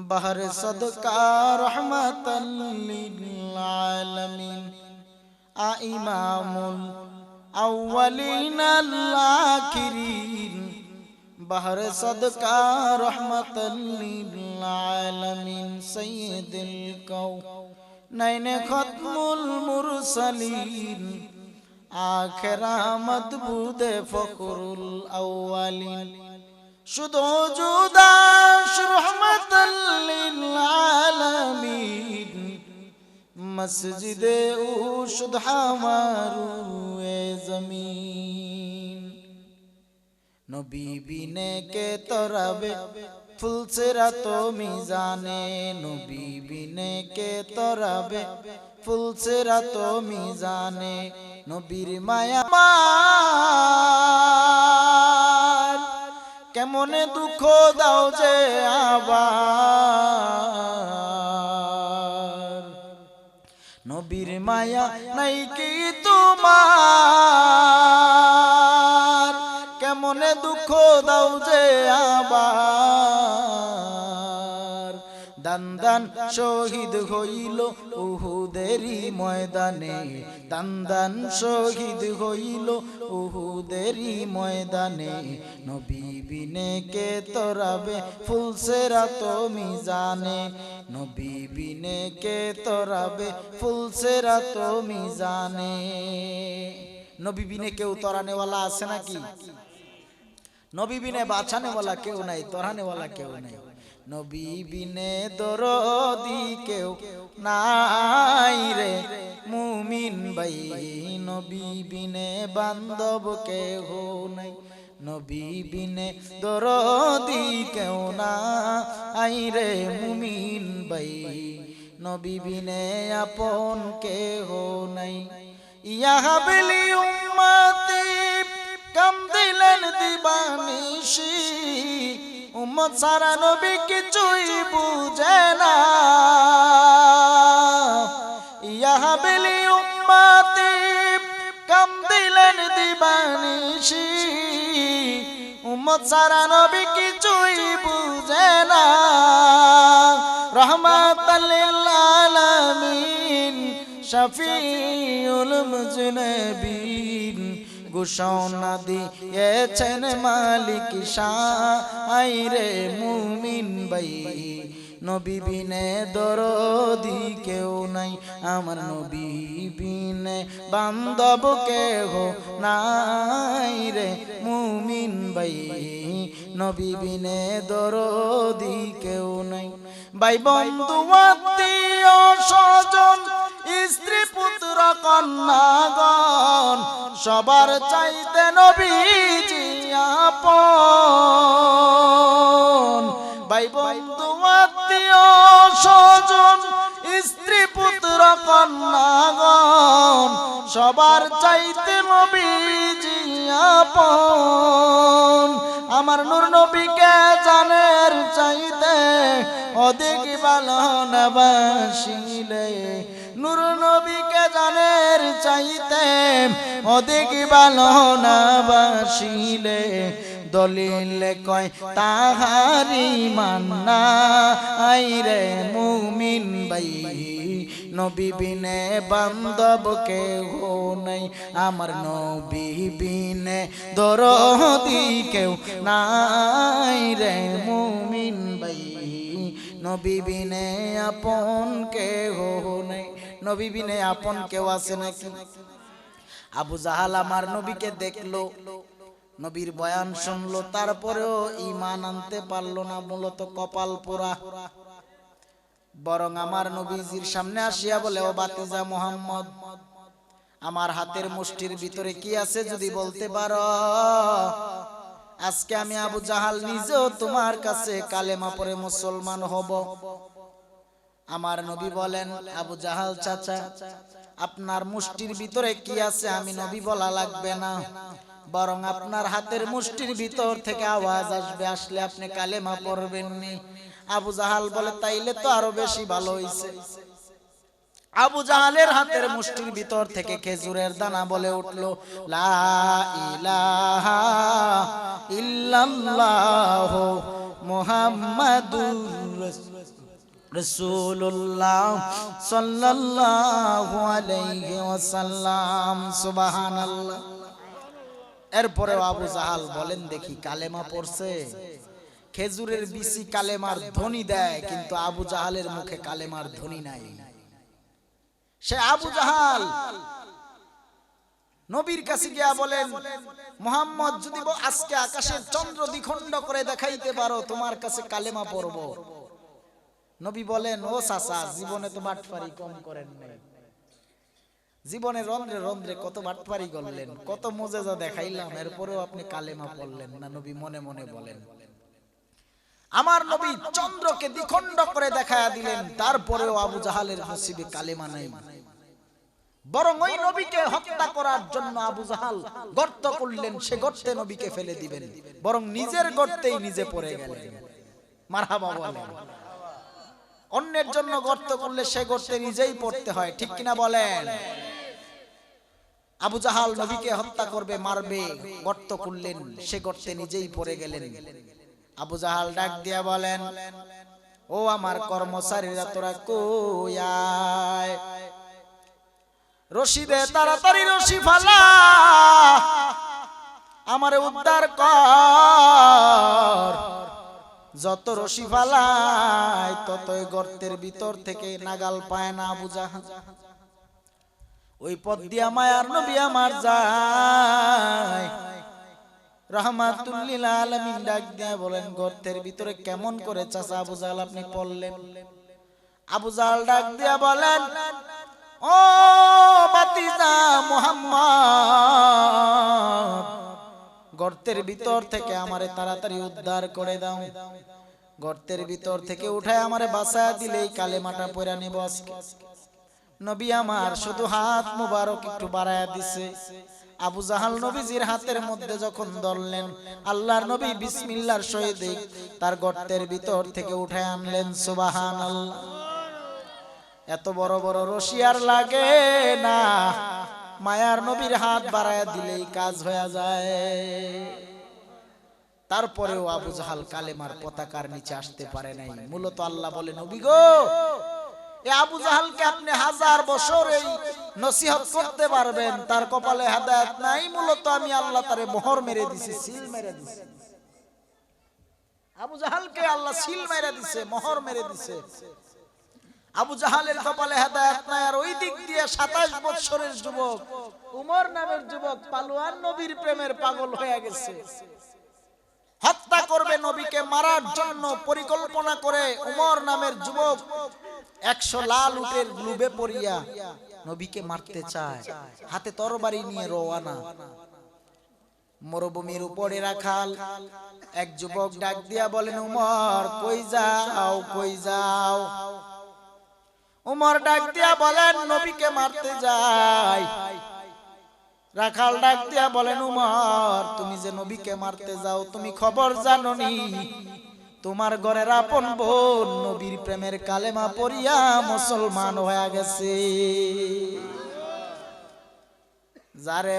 বাহরে সদকা রাহমাতাল লিল আলামিন আইমামুল আউয়ালিনাল আখিরিন বাহরে সদকা রাহমাতাল লিল আলামিন সাইয়্যিদুল কাউনাইন খতমুল মুরসালিন আখিরা মাদবুদে ফখরুল আউয়ালিন শুধু জুদাশ রাহমাতাল লিল আলামিন মসজিদে উশুদ হামারুয়ে জমিন নবী বিনে কে তরাবে ফুলসেরা তো মিজানে নবী বিনে কে তরাবে ফুলসেরা তো মিজানে নবীর মায়া কেমনে দুঃখ দাও যে আবার নবীর মায়া নাই কি তোমার কেমনে দুঃখ দাও যে আবার দান দান শহীদ হইল উহুদেরি ময়দানে দান দান শহীদ হইল উহুদেরি ময়দানে নবী বিনে কে তরাবে ফুলসেরা তো মিজানে নবী বিনে কে তরাবে ফুলসেরা তো মিজানে নবী বিনে কেউ তরানে वाला আছে নাকি নবী বিনে বাঁচানে वाला কেউ নাই তরানে वाला কেউ নাই নবী বিনে দরদি কেউ নাই রে মুমিন ভাই নবী বিনে বান্ধব কেউ নাই নবী বিনে দরদি কেউ নাই রে মুমিন ভাই নবী বিনে আপন কেউ নাই ইয়া হাবলি উম্মতি কাম দিলেন দিবানিশি উম্মত সারা নবী কিছুই বুঝে না ইয়া হাবলি উম্মতি কাম দিলেন দিবানিশি উম্মত সারা নবী কিছুই বুঝে না রহমাতাল লিল আলামিন শফিউল মুজনবিন ঘোষণা দিয়েছেন মালিক শাহ রে মুমিন ভাই নবী বিনে দরদি কেউ নাই, আমার নবী বিনে বান্ধব কেহ নাই রে মুমিন ভাই, নবী বিনে দরদি কেউ নাই। ভাই বন্ধু আত্মীয় স্বজন স্ত্রী পুত্র কন্যাগণ সবার চাইতে নবীজি আপন। ভাই বন্ধু আত্মীয় স্বজন স্ত্রী পুত্র কন্যাগণ সবার চাইতে নবীজি আপন। আমার নূর নবীকে জানের চাইতে অধিক ভালোবাসিলে, নূর নবীকে জানের চাইতে অধিক ভালোবাসিলে, দলিল কয় তাহারি মান্না আইরে মুমিন ভাই, নবী বিনে বান্ধব কেহ নাই, আমার নবী বিনে দরদি কেউ নাই রে মুমিন ভাই, নবী বিনে আপন কেহ নাই। নবী বিনে আপন কেউ আছে নাকি? আবু জাহাল আমার নবীকে দেখলো, নবীর বয়ান শুনলো, তারপরেও ঈমান আনতে পারলো না, মূলত কপাল পোড়া। বরং আমার নবীজির সামনে আসিয়া বলে, ও বাতিজা মুহাম্মদ, আমার হাতের মুষ্টির ভিতরে কি আছে যদি বলতে পারো, আজকে আমি আবু জাহাল নিজেও তোমার কাছে কালেমা পড়ে মুসলমান হব। আমার নবী বলেন, আবু জাহাল চাচা, আপনার মুষ্টির ভিতরে কি আছে আমি নবী বলা লাগবে না, বরং আপনার হাতের মুষ্টির ভিতর থেকে আওয়াজ আসবে, আসলে আপনি কালেমা পড়বেননি। আবু জাহাল বলে, তাইলে তো আরো বেশি ভালো হইছে। আবু জাহালের হাতের মুষ্টির ভিতর থেকে খেজুরের দানা বলে উঠলো, লা ইলাহা ইল্লাল্লাহ মুহাম্মাদুর রাসূলুল্লাহ সাল্লাল্লাহু আলাইহি ওয়াসাল্লাম, সুবহানাল্লাহ। এরপরে আবু জাহাল বলেন, দেখি কালেমা পড়ছে। খেজুরের বিচি কালেমার ধ্বনি দেয়, কিন্তু আবু জাহালের মুখে কালেমার ধ্বনি নাই। সে আবু জাহাল নবীর কাছে গিয়া বলেন, মুহাম্মদ, যদি আজকে আকাশের চন্দ্র দ্বিখণ্ড করে দেখাইতে পারো, তোমার কাছে কালেমা পড়ব। নবী বলেন, ও চাচা, জীবনে তো বাটপারি কম করেন নাই, জীবনে রন্ধ্রে রন্ধ্রে কত বাটপারি করলেন, কত মুজিজা দেখাইলাম, এরপরেও আপনি কালেমা পড়লেন না। নবী মনে মনে বলেন, আমার নবী চন্দ্রকে দ্বিখণ্ড করে দেখায়া দিলেন, তারপরেও আবু জাহালের নসিবে কালেমা নাই। বরং ওই নবীকে হত্যা করার জন্য আবু জাহাল গর্ত করলেন, সে গর্তে নবীকে ফেলে দিবেন, বরং নিজের গর্তেই নিজে পড়ে গেলেন। মারহাবা বলেন। অন্যের জন্য গর্ত করলে সে গর্তে নিজেই পড়তে হয়, ঠিক কিনা বলেন? আবু জাহাল নবীকে হত্যা করবে, মারবে, গর্ত করলেন, সে গর্তে নিজেই পড়ে গেলেন। আবু জাহাল ডাক দিয়া বলেন, ও আমার কর্মচারীরা, তোরা কই আয়, রশি দে, তাড়াতাড়ি রশি ফালা, আমারে উদ্ধার কর। যত রশি ফালায় ততই গর্তের ভিতর থেকে নাগাল পায় না আবু জাহাল। ওই পথ দিয়া মায়ার নবী আমার যায়, রাহমাতুল লিল আলামিন ডাক দিয়া বলেন, গর্তের ভিতরে কেমন করে চাচা আবু জাহাল আপনি পড়লেন? আবু জাহাল ডাক দিয়া বলেন, ও বাতিজা মুহাম্মদ, গর্তের ভিতর থেকে আমারে তাড়াতাড়ি উদ্ধার করে দাও, গর্তের ভিতর থেকে উঠায় আমারে বাঁচায়া দিলেই কালেমাটা পড়া নিব আজকে। নবী আমার শুধু হাত মুবারক একটু বাড়ায়া দিছে। আবু জাহাল নবীজির হাতের মধ্যে যখন ধরলেন, আল্লাহর নবী বিসমিল্লাহর সহিত তার গর্তের ভিতর থেকে উঠায় আনলেন। সুবহানাল্লাহ। এত বড় বড় রশি আর লাগে না, মায়ার নবীর হাত বাড়ায়া দিলেই কাজ হয়ে যায়। তারপরেও আবু জাহাল কালেমার পতাকার নিচে আসতে পারে নাই। মূলত আল্লাহ বলে, নবী গো, এই আবু জাহালকে আপনি 1000 বছর এই নসিহত করতে পারবেন, তার কপালে হেদায়েত নাই। মূলত আমি আল্লাহ তারে মোহর মেরে দিছি, সিল মেরে দিছি। আবু জাহালকে আল্লাহ সিল মেরে দিছে, মোহর মেরে দিছে। আবু জাহালের কপালে হেদায়েত নাই। আর ওই দিক দিয়ে 27 বছরের যুবক উমর নামের যুবক পালোয়ান নবীর প্রেমের পাগল হয়ে গেছে। হত্যা করবে, নবীকে মারার জন্য পরিকল্পনা করে উমর নামের যুবক 100 লাল উটের গ্লুবে পড়িয়া নবীকে মারতে চায়, হাতে তরবারি নিয়ে রওয়ানা। মরুভূমির উপরে রাখাল এক যুবক ডাক দিয়া বলেন, উমর কই যাও, কই যাও? উমর ডাক দিয়া বলেন, নবীকে মারতে যাই। রাখাল ডাক দিয়া বলেন, উমর তুমি যে নবীকে মারতে যাও, তুমি খবর জানোনি তোমার ঘরের আপন বোন নবীর প্রেমের কালেমা পড়িয়া মুসলমান হয়ে গেছে। যারে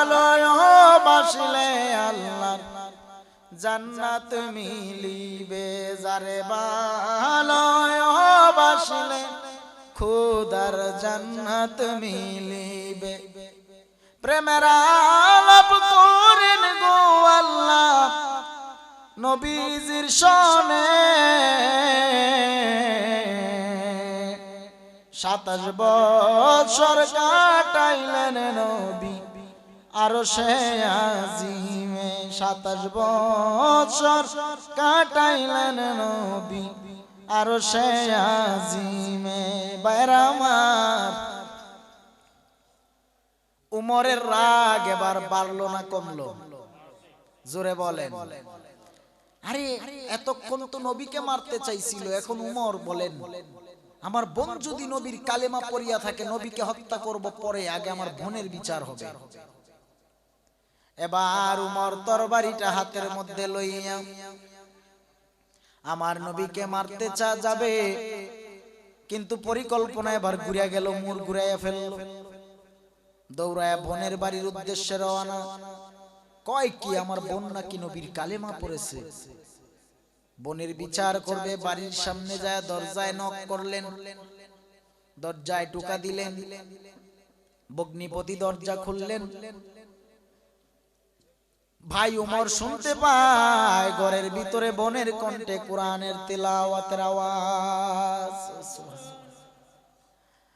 ভালোবাসিলে আল্লাহর জান্নাত মিলিবে, যারে ভালোবাসিলে খোদার জান্নাত মিলিবে। প্রেমের আলাপ করেন গো আল্লাহ নবীজির সনে, 27 বছর কাটাইলেন নবী আরশে আজিমে, 27 বছর কাটাইলেন নবী আরশে আজিমে। বাইরা আমার উমরের রাগ এবার বাড়লো না কমলো? জোরে বলেন। আরে এতক্ষণ তো নবীকে মারতে চাইছিল, এখন উমর বলেন আমার বোন যদি নবীর কালেমা পড়িয়া থাকে নবীকে হত্যা করব পরে, আগে আমার বোনের বিচার হবে। এবার উমর তরবারিটা হাতের মধ্যে লইয়া আমার নবীকে মারতে যাবে, কিন্তু পরিকল্পনা এবার ঘুরিয়া গেল, মুড় ঘুরাইয়া ফেলল। দৌড়ায়া বোনের বাড়ির উদ্দেশ্যে রওনা। কয় কি আমার বোন নাকি নবীর কালেমা পড়েছে, বোনের বিচার করবে। বাড়ির সামনে যায় দরজায় নক করলেন, দরজায় টোকা দিলেন, ভগ্নিপতি দরজা খুললেন। ভাই উমর শুনতে পায় ঘরের ভিতরে বোনের কণ্ঠে কোরআনের তিলাওয়াতের আওয়াজ।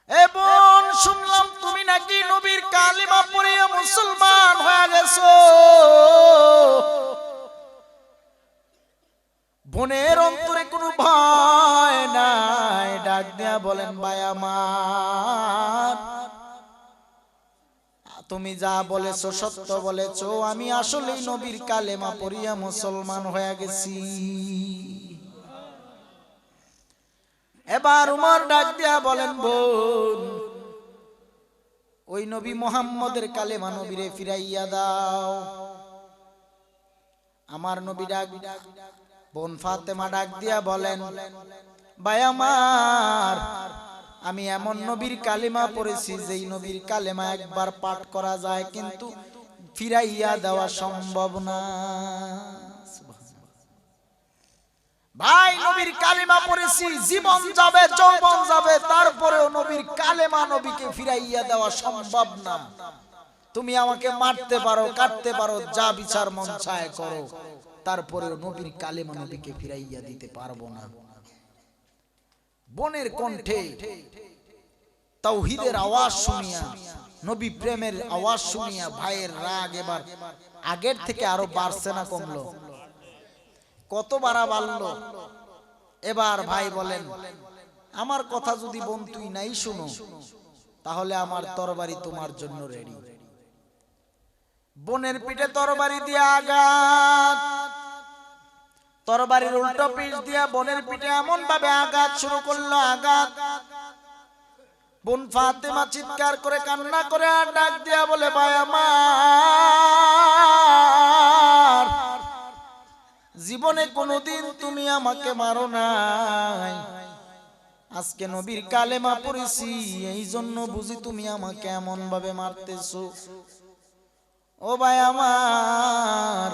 এ বোন, শুনলাম তুমি নাকি নবীর কালেমা পড়িয়া মুসলমান হয়ে গেছো। বোনের অন্তরে কোনো ভয় নাই, ডাক দিয়া বলেন, ভাই আমার তুমি যা বলেছো সত্য বলেছো, আমি আসলেই নবীর কালেমা পড়িয়া মুসলমান হয়ে গেছি। এবার উমর ডাক দিয়া বলেন, বোন ওই নবী মুহাম্মদের কালেমা নবীরে ফিরাইয়া দাও। আমার নবী ডাক, বোন ফাতেমা ডাক দিয়া বলেন, ভাই আমার আমি এমন নবীর কালেমা পড়েছি যেই নবীর কালেমা একবার পাঠ করা যায় কিন্তু ফিরাইয়া দেওয়া সম্ভব না। ভাই নবীর কালেমা পড়েছি, জীবন যাবে যৌবন যাবে, তারপরেও নবীর কালেমা নবীকে ফিরাইয়া দেওয়া সম্ভব না। তুমি আমাকে মারতে পারো, কাটতে পারো, যা বিচার মন চায় করো, তারপরেও নবীর কালেমা নবীকে ফিরাইয়া দিতে পারবো না। বোনের কণ্ঠে তাওহীদের আওয়াজ শুনিয়া, নবী প্রেমের আওয়াজ শুনিয়া ভাইয়ের রাগ এবার আগের থেকে আরো বাড়ছে না কমলো? কত বাড়া বাড়লো? এবার ভাই বলেন, আমার কথা যদি বোন তুই নাই শুনো তাহলে আমার তরবারি তোমার জন্য রেডি। বোনের পিঠে তরবারি দিয়ে আঘাত, তরবারির উল্টো পিঠ দিয়া বোনের পিঠে এমন ভাবে আঘাত শুরু করলো, আঘাত। বোন ফাতেমা চিৎকার করে কান্না করে আর ডাক দিয়া বলে, ভাই আমার জীবনে কোনোদিন তুমি আমাকে মারো নাই, আজকে নবীর কালেমা পড়েছি এই জন্য বুঝি তুমি আমাকে এমন ভাবে মারতেছো। ও ভাই আমার,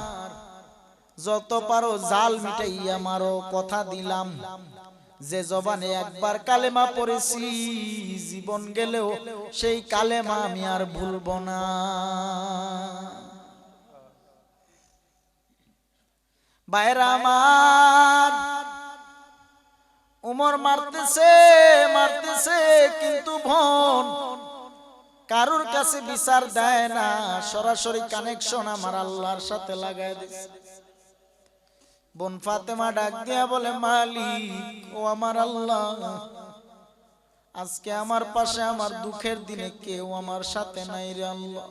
যত পারো জাল মিটাইয়া মারো, কথা দিলাম যে জবানে একবার কালেমা পড়েছি জীবন গেলেও সেই কালেমা আমি আর ভুলবো না। ভাইরা আমার, উমর মারতেছে মারতেছে, কিন্তু বোন কারোর কাছে বিচার দেয় না, সরাসরি কানেকশন আমার আল্লাহর সাথে লাগায় দিছে। বোন ফাতেমা ডাক দিয়া বলে, মালিক ও আমার আল্লাহ, আজকে আমার পাশে আমার দুঃখের দিনে কেউ আমার সাথে নাই রে আল্লাহ।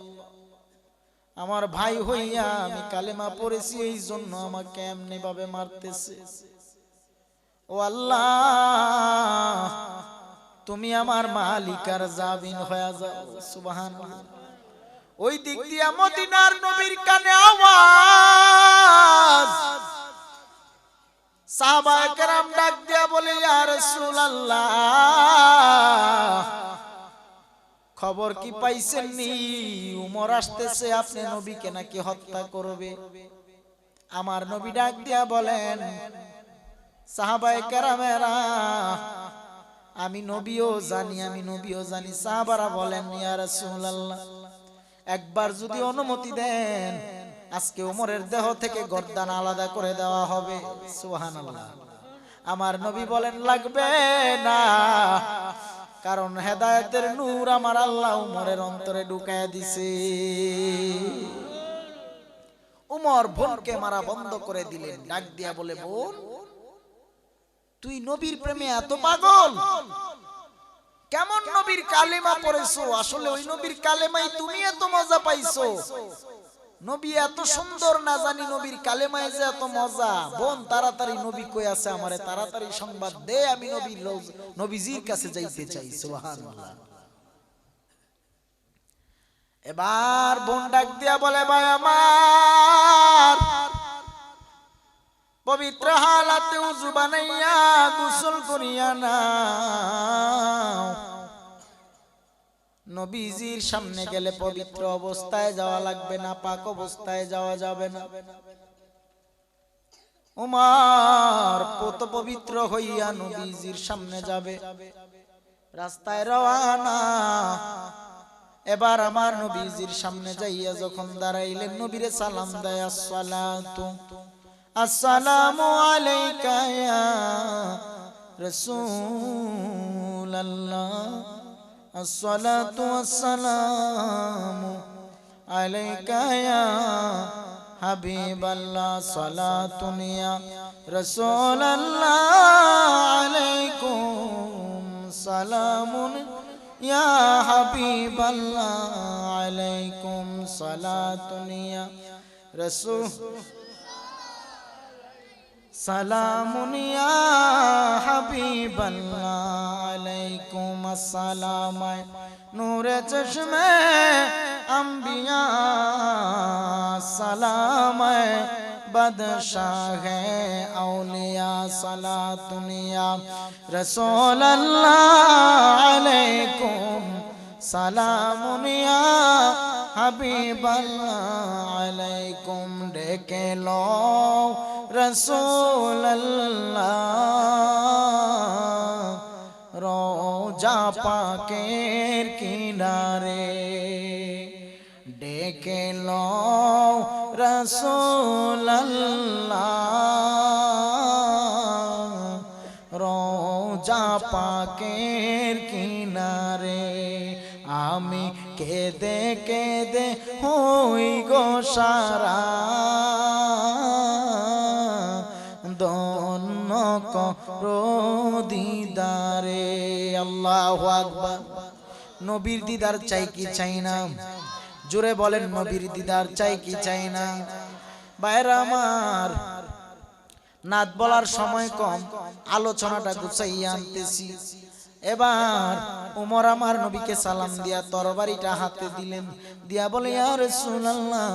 আমার ভাই হইয়া আমি কালেমা পড়েছি, এই জন্য আমাকে এমনি ভাবে মারতেছে। ও আল্লাহ, তুমি আমার মালিক আর জামিন হয়ে যাও। সুবহানাল্লাহ। ওই দিক দিয়া মদিনার নবীর কানে আওয়াজ, সাহাবায়ে কেরাম ডাক দিয়া বলে, ইয়া রাসূলুল্লাহ, খবর কি পাইছেন নি? উমর আসতেছে, আপনি নবীকে নাকি হত্যা করবে। আমার নবী ডাক দিয়া বলেন, সাহাবায়ে কেরামেরা, আমি নবীও জানি, আমি নবীও জানি। সাহাবারা বলেন, ইয়া রাসূলুল্লাহ, একবার যদি অনুমতি দেন, আজকে উমরের দেহ থেকে গর্দান আলাদা করে দেওয়া হবে। সুবহানাল্লাহ। আমার নবী বলেন, লাগবে না, কারণ হেদায়েতের নূর আমার আল্লাহ উমরের অন্তরে ঢুকায়া দিছে। উমর বোনকে মারা বন্ধ করে দিলেন। ডাক দিয়া বলে, বোন, তুই নবীর প্রেমে এত পাগল, কেমন নবীর কালেমা পড়েছো? আসলে ওই নবীর কালেমাই তুমি এত মজা পাইছো। নবী এত সুন্দর, না জানি নবীর কালেমায় যে এত মজা। বোন, তাড়াতাড়ি নবী কই আছে, আমারে তাড়াতাড়ি সংবাদ দে, আমি নবীজির কাছে যাইতে চাই। সুবহানাল্লাহ। এবার বোন ডাক দিয়া বলে, ভাই আমার, পবিত্র হালাতে উযু বানাইয়া গোসল করিয়া নাও। নবীজির সামনে গেলে পবিত্র অবস্থায় যাওয়া লাগবে না, পাক অবস্থায় যাওয়া যাবে না। উমর পত পবিত্র হইয়া নবীজির সামনে যাবে, রাস্তায় রওয়ানা। এবার আমার নবীজির সামনে যাইয়া যখন দাঁড়াইলেন, নবীরে সালাম দেয়, আসসালাতু আসসালামু আলাইকা ইয়া রাসূলুল্লাহ, আসসালাতু আসসালামু আলাইকা ইয়া হাবিবাল্লাহ, সালাতুন ইয়া রাসূলুল্লাহ আলাইকুম সালামুন ইয়া হাবিবাল্লাহ আলাইকুম সালাতুন ইয়া রাসূল সালামুন ইয়া হাবিবাল্লাহ আলাইকুম আসসালাম নূরে চশমে अंबिया सलाम बदशाह औलिया सलातुनिया रसूल अल्लाह अलैकुम सलामुनिया हबीब अल्लाह अलैकुम डेके लो रसूल अल्लाह रोजा पाकेर किनारे डेके लो रसूल अल्लाह रोजा पाकेर किनारे आमी केदे केदे हुई गो सारा दोनों को रो दीदारे अल्लाहु अकबर नबीर दीदार चाই কি চাই না জোরে বলেন নবীর দিদার চাই কি চাই না ভাইরা আমার নাত বলার সময় কম আলোচনাটা গুছাইয়া আনতেছি এবার ওমর আমার নবীকে সালাম দিয়া তরবারিটা হাতে দিলেন দিয়া বলে ইয়া রাসূলুল্লাহ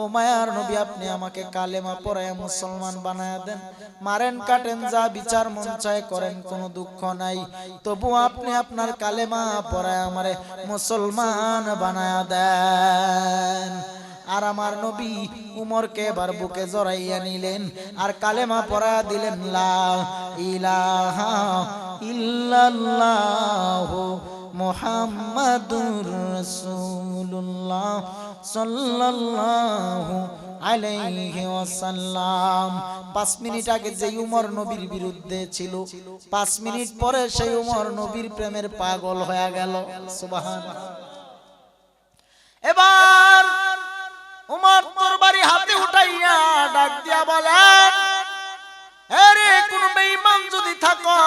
ও মায়ার নবী আপনি আমাকে কালেমা পড়ায়া মুসলমান বানায়া দেন মারেন কাটেন যা বিচার মন চায় করেন কোনো দুঃখ নাই তবু আপনি আপনার কালেমা পড়ায়া আমারে মুসলমান বানায়া দেন আর আমার নবী উমরকে এবার বুকে জড়াইয়া নিলেন আর কালেমা পড়া দিলেন লা ইলাহা ইল্লাল্লাহ মুহাম্মাদুর রাসূলুল্লাহ সাল্লাল্লাহু আলাইহি ওয়াসাল্লাম। 5 মিনিট আগে যে উমর নবীর বিরুদ্ধে ছিল, 5 মিনিট পরে সেই উমর নবীর প্রেমের পাগল হয়ে গেল। সুবহানাল্লাহ। এবার উমর তরবারি হাতে উঠাইয়া ডাক দিয়া বলেন, আরে কোন বেঈমান যদি থাকো,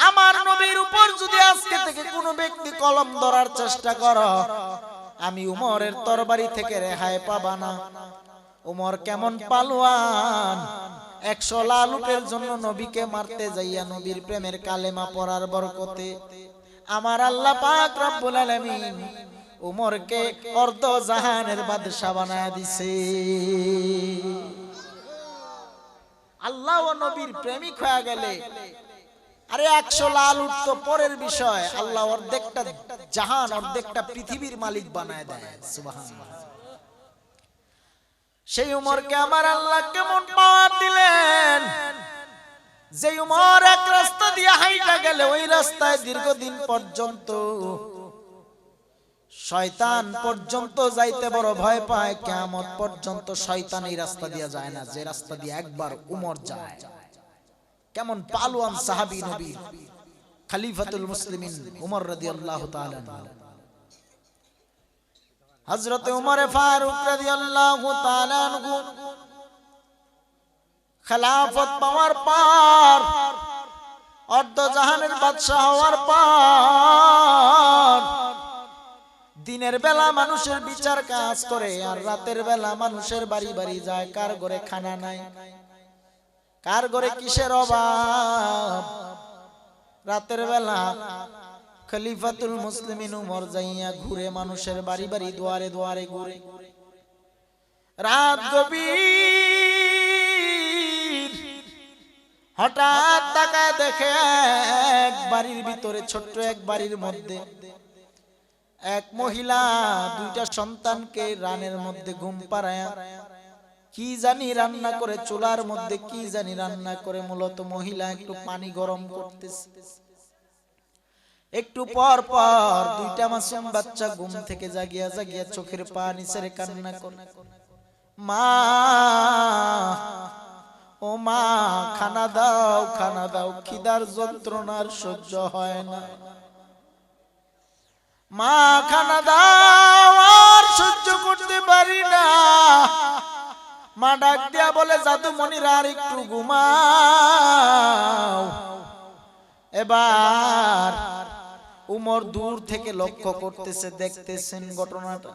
আমার নবীর উপর যদি আজকে থেকে কোন ব্যক্তি কলম ধরার চেষ্টা করো, আমি উমরের তরবারি থেকে রেহাই পাবা না। উমর কেমন পালোয়ান, 100 লাল উটের জন্য নবীকে মারতে যাইয়া নবীর প্রেমের কালেমা পড়ার বরকতে আমার আল্লাহ পাক রব্বুল আলামিন উমরকে অর্ধ জাহানের বাদশা বানায় দিছে। আল্লাহ ও নবীর প্রেমিক হয়ে গেলে আরে 100 লাল উট তো পরের বিষয়, আল্লাহ অর্ধেকটা জাহান, অর্ধেকটা পৃথিবীর মালিক বানায় দেয়। সুবহানাল্লাহ। সেই উমরকে আমার আল্লাহ কেমন পাওয়ার দিলেন, যে উমর এক রাস্তা দিয়ে হাইটা গেলে ওই রাস্তায় দীর্ঘদিন পর্যন্ত শয়তান পর্যন্ত যাইতে বড় ভয় পায়, কিয়ামত পর্যন্ত শয়তান এই রাস্তা দিয়ে যায় না যে রাস্তা দিয়ে একবার উমর যায়। কেমন পালোয়ান সাহাবী নবী খলিফাতুল মুসলিমিন উমর রাদিয়াল্লাহু তাআলা। হযরত উমর ফারুক রাদিয়াল্লাহু তাআলা আনহু খেলাফত পাওয়ার পর, অর্ধ জাহানের বাদশা হওয়ার পর দিনের বেলা মানুষের বিচার কাজ করে, আর রাতের বেলা মানুষের বাড়ি বাড়ি যায়। কার ঘরে খানা নাই, কার ঘরে কিসের অভাব। রাতের বেলা খলিফাতুল মুসলিমিন উমর যাইয়া ঘুরে মানুষের বাড়ি বাড়ি দুয়ারে দুয়ারে ঘুরে। রাত গভীর, হঠাৎ তাকায় দেখে এক বাড়ির ভিতরে, ছোট্ট এক বাড়ির মধ্যে এক মহিলা দুইটা সন্তানকে রানের মধ্যে ঘুম পাড়ায়া কি জানি রান্না করে, চুলার মধ্যে কি জানি রান্না করে। মূলত মহিলা একটু পানি গরম করতেছে। একটু পর পর দুইটা মাসুম বাচ্চা ঘুম থেকে জাগিয়া জাগিয়া চোখের পানি ছেড়ে কান্না করে, মা ও মা খানা দাও, খানা দাও, খিদার যন্ত্রণার সহ্য হয় না, মা খানা দাও, আর সহ্য করতে পারি না। মা ডাক দিয়া বলে, জাদুমণিরা আর একটু ঘুমাও। এবার উমর দূর থেকে লক্ষ্য করতেছে, দেখতেছেন ঘটনাটা।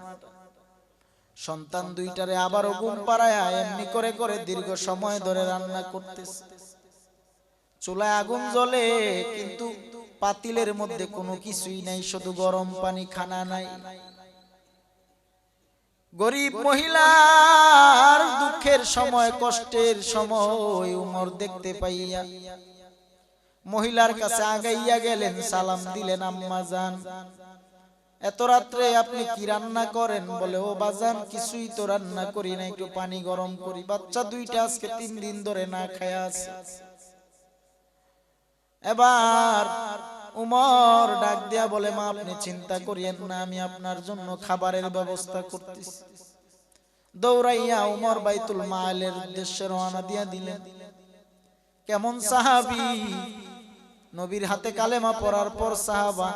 সন্তান দুইটারে আবারও ঘুম পাড়ায় এমনি করে করে দীর্ঘ সময় ধরে রান্না করতেছে। চুলায় আগুন জ্বলে, কিন্তু পাতিলের মধ্যে কোনো কিছুই নাই, শুধু গরম পানি, খানা নাই। গরিব মহিলার দুঃখের সময়, কষ্টের সময় উমর দেখতে পাইয়া মহিলার কাছে আগাইয়া গেলেন, সালাম দিলেন, আম্মা জান এত রাত্রে আপনি কি রান্না করেন? বলে, ও বাজান কিছুই তো রান্না করি না, একটু পানি গরম করি। বাচ্চা দুইটা আজকে 3 দিন ধরে না খায়া আছে। এবার উমর ডাক দিয়া বলে, মা আপনি চিন্তা করিয়েন না, আমি আপনার জন্য খাবারের ব্যবস্থা করতেছি। দৌড়াইয়া উমর বাইতুল মালের উদ্দেশ্যে রওনা দিয়া দিলেন। কেমন সাহাবী, নবীর হাতে কালেমা পড়ার পর সাহাবা।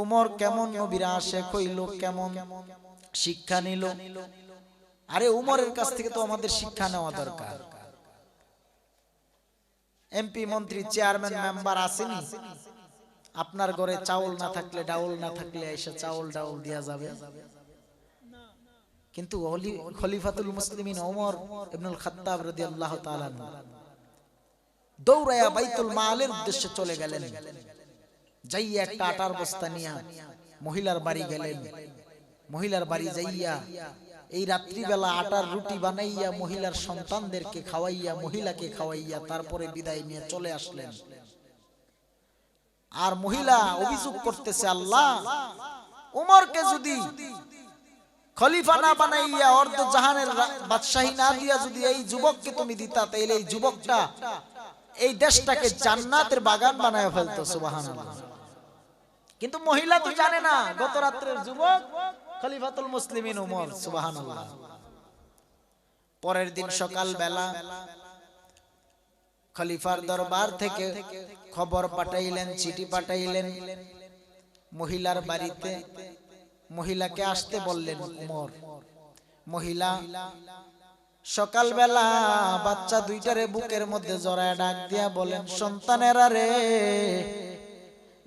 উমর কেমন নবীর আশিক হইল, কেমন শিক্ষা নিল। আরে উমরের কাছ থেকে তো আমাদের শিক্ষা নেওয়া দরকার। এমপি, মন্ত্রী, চেয়ারম্যান, মেম্বার আসেনি, আপনার ঘরে চাউল না থাকলে, ডাউল না থাকলে এসে চাউল ডাউল দেয়া যাবে। কিন্তু খলিফাতুল মুসলিমিন ওমর ইবনুল খাত্তাব রাদিয়াল্লাহু তাআলা দৌড়ায়া বাইতুল মালের উদ্দেশ্যে চলে গেলেন। যাইয়া একটা আটার বস্তা নিয়া মহিলার বাড়ি গেলেন। মহিলার বাড়ি যাইয়া এই রাত্রিবেলা আটার রুটি বানাইয়া মহিলার সন্তানদেরকে খাওয়াইয়া, মহিলাকে খাওয়াইয়া তারপরে বিদায় নিয়ে চলে আসলেন। আর মহিলা অভিযোগ করতেছে, আল্লাহ উমরকে যদি খলিফা না বানাইয়া, অর্ধ জাহানের বাদশাহী না দিয়া যদি এই যুবককে তুমি দিতা, তাইলে এই যুবকটা এই দেশটাকে জান্নাতের বাগান বানায় ফেলতো। সুবহানাল্লাহ। কিন্তু মহিলা তো জানে না গত রাত্রের যুবক খলিফাতুল মুসলিমিন উমর। সুবহানাল্লাহ। পরের দিন সকাল বেলা খলিফার দরবার থেকে খবর পাঠাইলেন, চিঠি পাঠাইলেন মহিলার বাড়িতে। মহিলাকে আসতে বললেন উমর। মহিলা সকালবেলা বাচ্চা দুইটারে বুকের মধ্যে জড়ায় ডাক দিয়া বলেন, সন্তানেরা রে,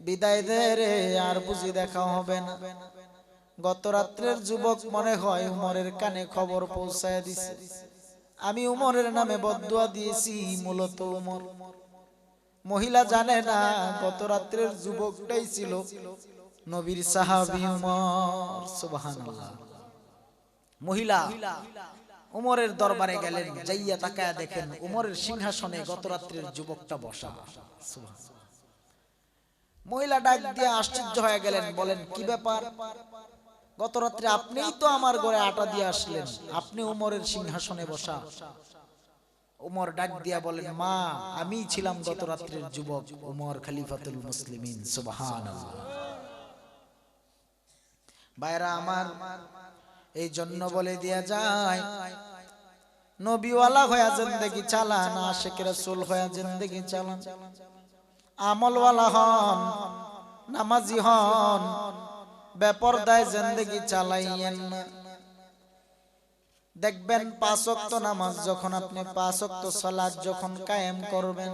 বিদায় দে রে, আর বুঝি দেখা হবে না। গত রাত্রের যুবক মনে হয় উমরের কানে খবর পৌঁছায় দিছে। আমি উমরের নামে বদদুয়া দিয়েছি, মূলত উমর। মহিলা জানে না গত রাত্রের যুবকটাই ছিল নবীর সাহাবী উমর। সুবহানাল্লাহ। মহিলা উমরের দরবারে গেলেন, যাইয়া তাকায়া দেখেন উমরের সিংহাসনে গত রাত্রের যুবকটা বসা। সুবহানাল্লাহ। মহিলা ডাক দিয়ে আশ্চর্য হয়ে গেলেন, বলেন কি ব্যাপার? গত রাত্রে আপনিই তো আমার ঘরে আটা দিয়ে আসলেন, আপনি উমরের সিংহাসনে বসা। উমর ডাক দিয়া বলেন, মা, আমিই ছিলাম গত রাত্রের যুবক উমর খলিফাতুল মুসলিমিন। সুবহানাল্লাহ। ভাইরা আমার, এই জন্য বলে দিয়া যায়, নবীওয়ালা হয়ে জিন্দেগি চালান, আশিক রাসূল হয়ে জিন্দেগি চালান, আমলওয়ালা হন, নামাজি হন, বেপরদায় জিন্দেগি চালাইয়েন না। দেখবেন 5 ওয়াক্ত নামাজ যখন আপনি 5 ওয়াক্ত সালাত যখন কায়েম করবেন,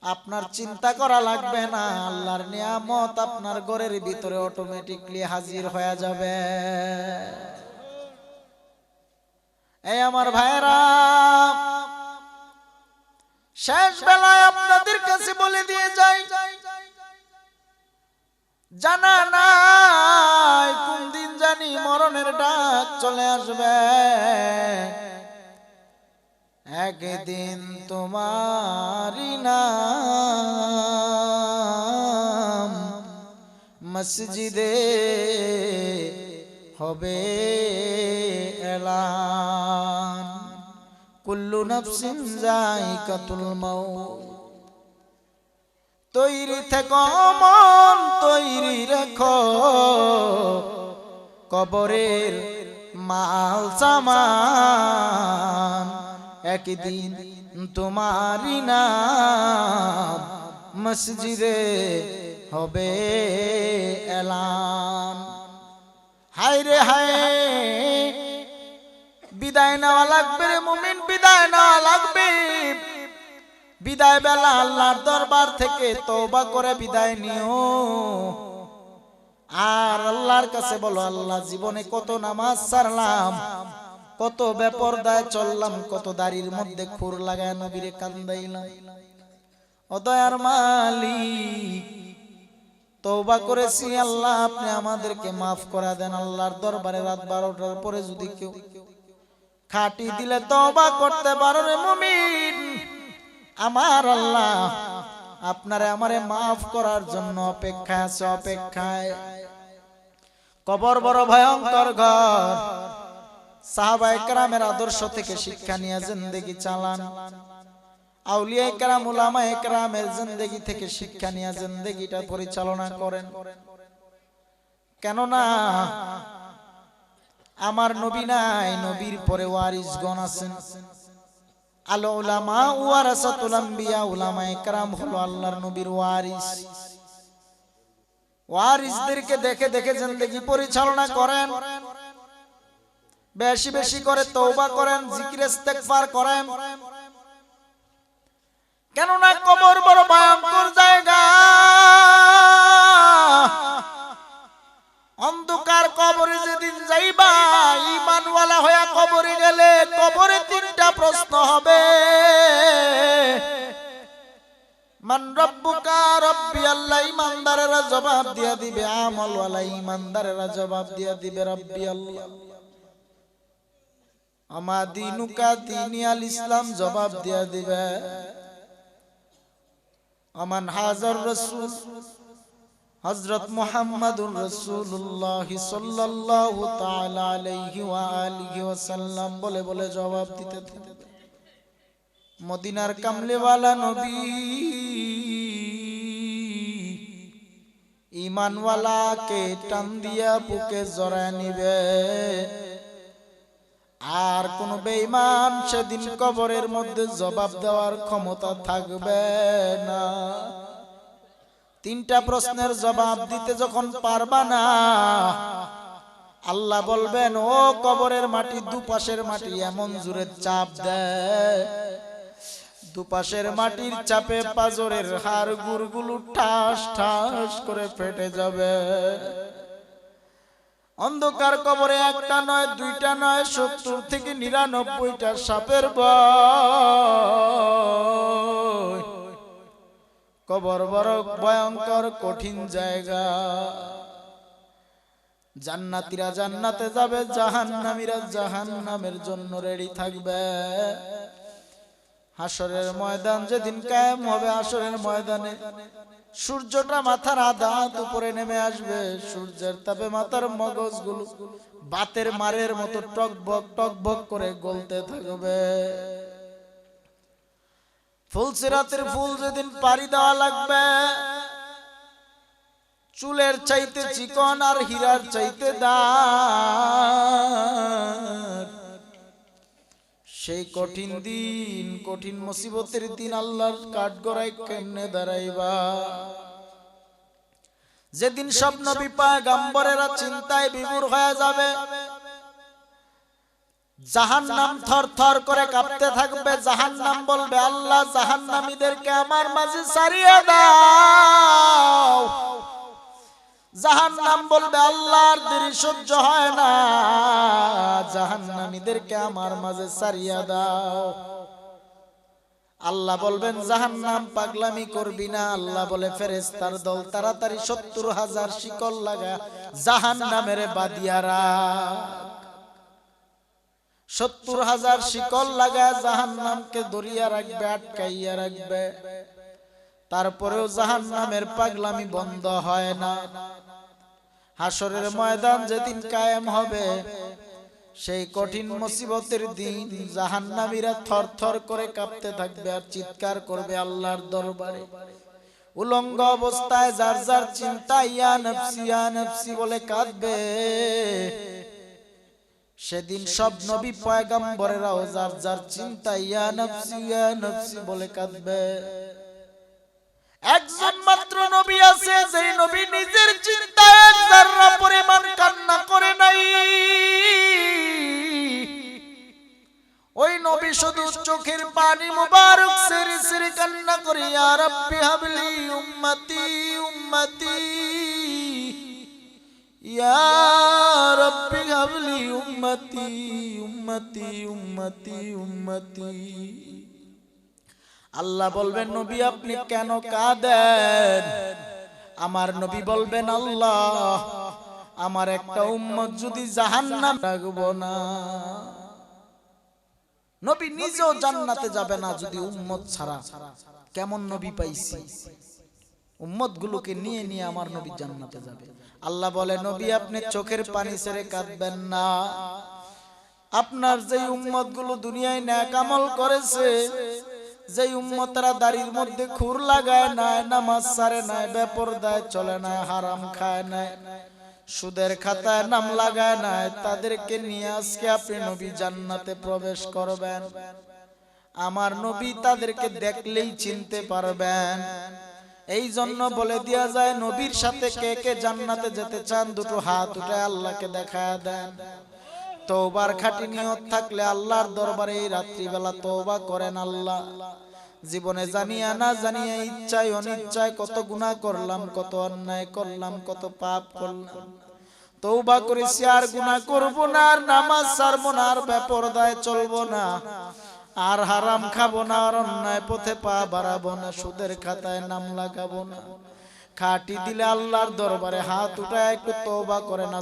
আপনার চিন্তা করা লাগবে না, আল্লাহর নিয়ামত আপনার ঘরের ভিতরে অটোমেটিকলি হাজির হয়ে যাবে। এই আমার ভাইরা, শেষ বেলায় আপনাদের কাছে বলে দিয়ে যাই, জানা নাই কোন দিন জানি মরণের ডাক চলে আসবে। একদিন তোমারি নাম মসজিদে হবে এলান, কুল্লু নফসিন যায়কাতুল মাউত। তৈরি থেকো মন, তৈরি রেখো কবরের মাল সামান, একদিন তোমারি নাম মসজিদে হবে এলান। হায় রে হায়, বিদায় নেওয়া লাগবে রে মুমিন, বিদায় নেওয়া লাগবে। বিদায় বেলা আল্লাহর দরবার থেকে তওবা করে বিদায় নিও, আর আল্লাহর কাছে বলো, আল্লাহ জীবনে কত নামাজ ছাড়লাম, কত বেপরদায় চললাম, কত দাড়ির মধ্যে খুর লাগায় নবীরে কান্দাইলাম। ও দয়ার মালিক, তওবা করেছি আল্লাহ, আপনি আমাদেরকে মাফ করে দেন। আল্লাহর দরবারে রাত 12টার পরে যদি কেউ খাটি দিলে তওবা করতে পারো রে মুমিন, আমার আল্লাহ আপনারে আমারে মাফ করার জন্য অপেক্ষায় আছে, অপেক্ষায়। কবর বড় ভয়ঙ্কর ঘর। সাহাবায়ে কেরামের আদর্শ থেকে শিক্ষা নিয়ে জিন্দেগি চালান, আউলিয়ায়ে কেরাম উলামায়ে কেরামের জিন্দেগি থেকে শিক্ষা নিয়ে জিন্দেগিটা পরিচালনা করেন। কেননা আমার নবী নাই, নবীর পরে ওয়ারিসগণ আছেন। আল উলামা ওয়ারাসাতুল আম্বিয়া, উলামায়ে কেরাম হলো আল্লাহর নবীর ওয়ারিস। ওয়ারিসদেরকে দেখে দেখে জিন্দেগি পরিচালনা করেন, বেশি বেশি করে তওবা করেন, জিকির ইস্তেগফার করেন। কেননা কবর বড় ভয়ঙ্কর জায়গা। অন্ধকার কবরে যেদিন যাইবা, ঈমানওয়ালা হয়ে কবরে গেলে কবরে 3টা প্রশ্ন হবে। মান রব্বুকা, রব্বি আল্লাহ, ঈমানদারেরা জবাব দিয়া দিবে। আমলওয়ালা ঈমানদারেরা জবাব দিয়া দিবে রব্বি আল্লাহ। আমা দীনুকা, দীনি আল ইসলাম জবাব দিয়া দিবে। আমান হাজার রাসূল, হযরত মুহাম্মাদুর রাসূলুল্লাহ সাল্লাল্লাহু তাআলা আলাইহি ওয়া আলিহি ওয়াসাল্লাম বলে বলে জবাব দিতে থাকে। মদিনার কামলিওয়ালা নবী ঈমানওয়ালাকে টান দিয়া বুকে জড়ায় নিবে, আর কোন বেঈমান সেদিন কবরের মধ্যে জবাব দেওয়ার ক্ষমতা থাকবে না। তিনটা প্রশ্নের জবাব দিতে যখন পারবা না, আল্লাহ বলবেন ও কবরের মাটি, দুপাশের মাটি এমন জোরে চাপ দেয়, দুপাশের মাটির চাপে পাজরের হাড় গুড়গুলো ঠাস ঠাস করে ফেটে যাবে। অন্ধকার কবরে একটা নয়, দুইটা নয়, 70 থেকে 99টা সাপের ভয়। কবর বড় ভয়ঙ্কর কঠিন জায়গা। জান্নাতীরা জান্নাতে যাবে, জাহান্নামীরা জাহান্নামের জন্য রেডি থাকবে। হাসরের ময়দান যেদিন কায়েম হবে, হাসরের ময়দানে সূর্যটা মাথার আধা হাত উপরে নেমে আসবে। সূর্যের তাপে মাথার মগজগুলো বাতের মারের মতো টকবক টকবক করে গলতে থাকবে। ফুলসিরাতের ফুল যেদিন পাড়ি দেওয়া লাগবে, চুলের চাইতে চিকন আর হীরার চাইতে দার। সেই কঠিন দিন, কঠিন মুসিবতের দিন আল্লাহর কাঠগড়ায় কেমনে দাঁড়াইবা? যেদিন সব নবী পয়গম্বরেরা চিন্তায় বিমূঢ় হয়ে যাবে, জাহান্নাম থরথর করে কাঁপতে থাকবে। জাহান্নাম বলবে আল্লাহ, জাহান্নামীদেরকে আমার মাঝে ছাড়িয়ে দাও। জাহান্নাম বলবে আল্লাহর দেরি সহ্য হয় না, জাহান্নামীদেরকে আমার মাঝে ছাড়িয়ে দাও। আল্লাহ বলবেন জাহান্নাম পাগলামি করবি না। আল্লাহ বলে ফেরেশতার দল তাড়াতাড়ি 70,000 শিকল লাগা জাহান্নামের বাঁধিয়া রাখ। 70,000 শিকল লাগা জাহান্নামকে ধরিয়া রাখবে, আটকাইয়া রাখবে। তারপরেও জাহান্নামের পাগলামি বন্ধ হয় না। হাসরের ময়দান যেদিন কায়েম হবে, সেই কঠিন মুসিবতের দিন জাহান্নামীরা থরথর করে কাঁপতে থাকবে আর চিৎকার করবে আল্লাহর দরবারে। উলঙ্গ অবস্থায় যার যার চিন্তা ইয়া নফসি ইয়া নফসি বলে কাঁদবে। সেদিন সব নবী পয়গম্বরেরাও যার যার চিন্তা ইয়া নফসি বলে কাঁদবে। একজন মাত্র নবী আছে, যে নবী নিজের চিন্তায় এক যারা পরিমাণ কান্না করে নাই। ওই নবী শুধু চোখের পানি মুবারক সেরে সেরে কান্না করে ইয়া রাব্বি হাবলি উম্মতি উম্মতি, ইয়া রাব্বি হাবলি উম্মতি উম্মতি উম্মতি উম্মতি। আল্লাহ বলবেন নবী আপনি কেন কাঁদেন? আমার নবী বলবেন আল্লাহ, আমার একটা উম্মত যদি জাহান্নামে রাখবো না। নবী নিজেও জান্নাতে যাবে না যদি উম্মত ছাড়া। কেমন নবী পাইছি, উম্মত গুলোকে নিয়ে নিয়ে আমার নবী জান্নাতে যাবে। আল্লাহ বলে নবী আপনি চোখের পানি ছেড়ে কাঁদবেন না। আপনার যে উম্মত গুলো দুনিয়ায় নেক আমল করেছে, যে উম্মতরা দাড়ির মধ্যে খুর লাগায় নাই, নামাজ ছাড়ে নাই, বেপরদায় চলে নাই, হারাম খায় নাই, সুদের খাতায় নাম লাগায় নাই, তাদেরকে নিয়ে আজকে আপনি নবী জান্নাতে প্রবেশ করবেন। আমার নবী তাদেরকে দেখলেই চিনতে পারবেন। এই জন্য বলে দেয়া যায় নবীর সাথে কে কে জান্নাতে যেতে চান, দুটো হাত উঠায় আল্লাহকে দেখায় দেন। তওবার খাঁটি নিয়ত থাকলে আল্লাহর দরবারে এই রাত্রিবেলা তওবা করেন। আল্লাহ, জীবনে জানিয়া না জানিয়া ইচ্ছায় অনিচ্ছায় কত গুনাহ করলাম, কত অন্যায় করলাম, কত পাপ করলাম। তওবা করেছি আর গুনাহ করব না, আর নামাজ ছাড়বো না, আর বেপরদায় চলবো না, আর হারাম খাবো না, আর অন্যায় পথে পা বাড়াবো না, সুদের খাতায় নাম লাগাবো না। খাঁটি দিলে আল্লাহর দরবারে হাত উঠায় একটু তওবা করেন।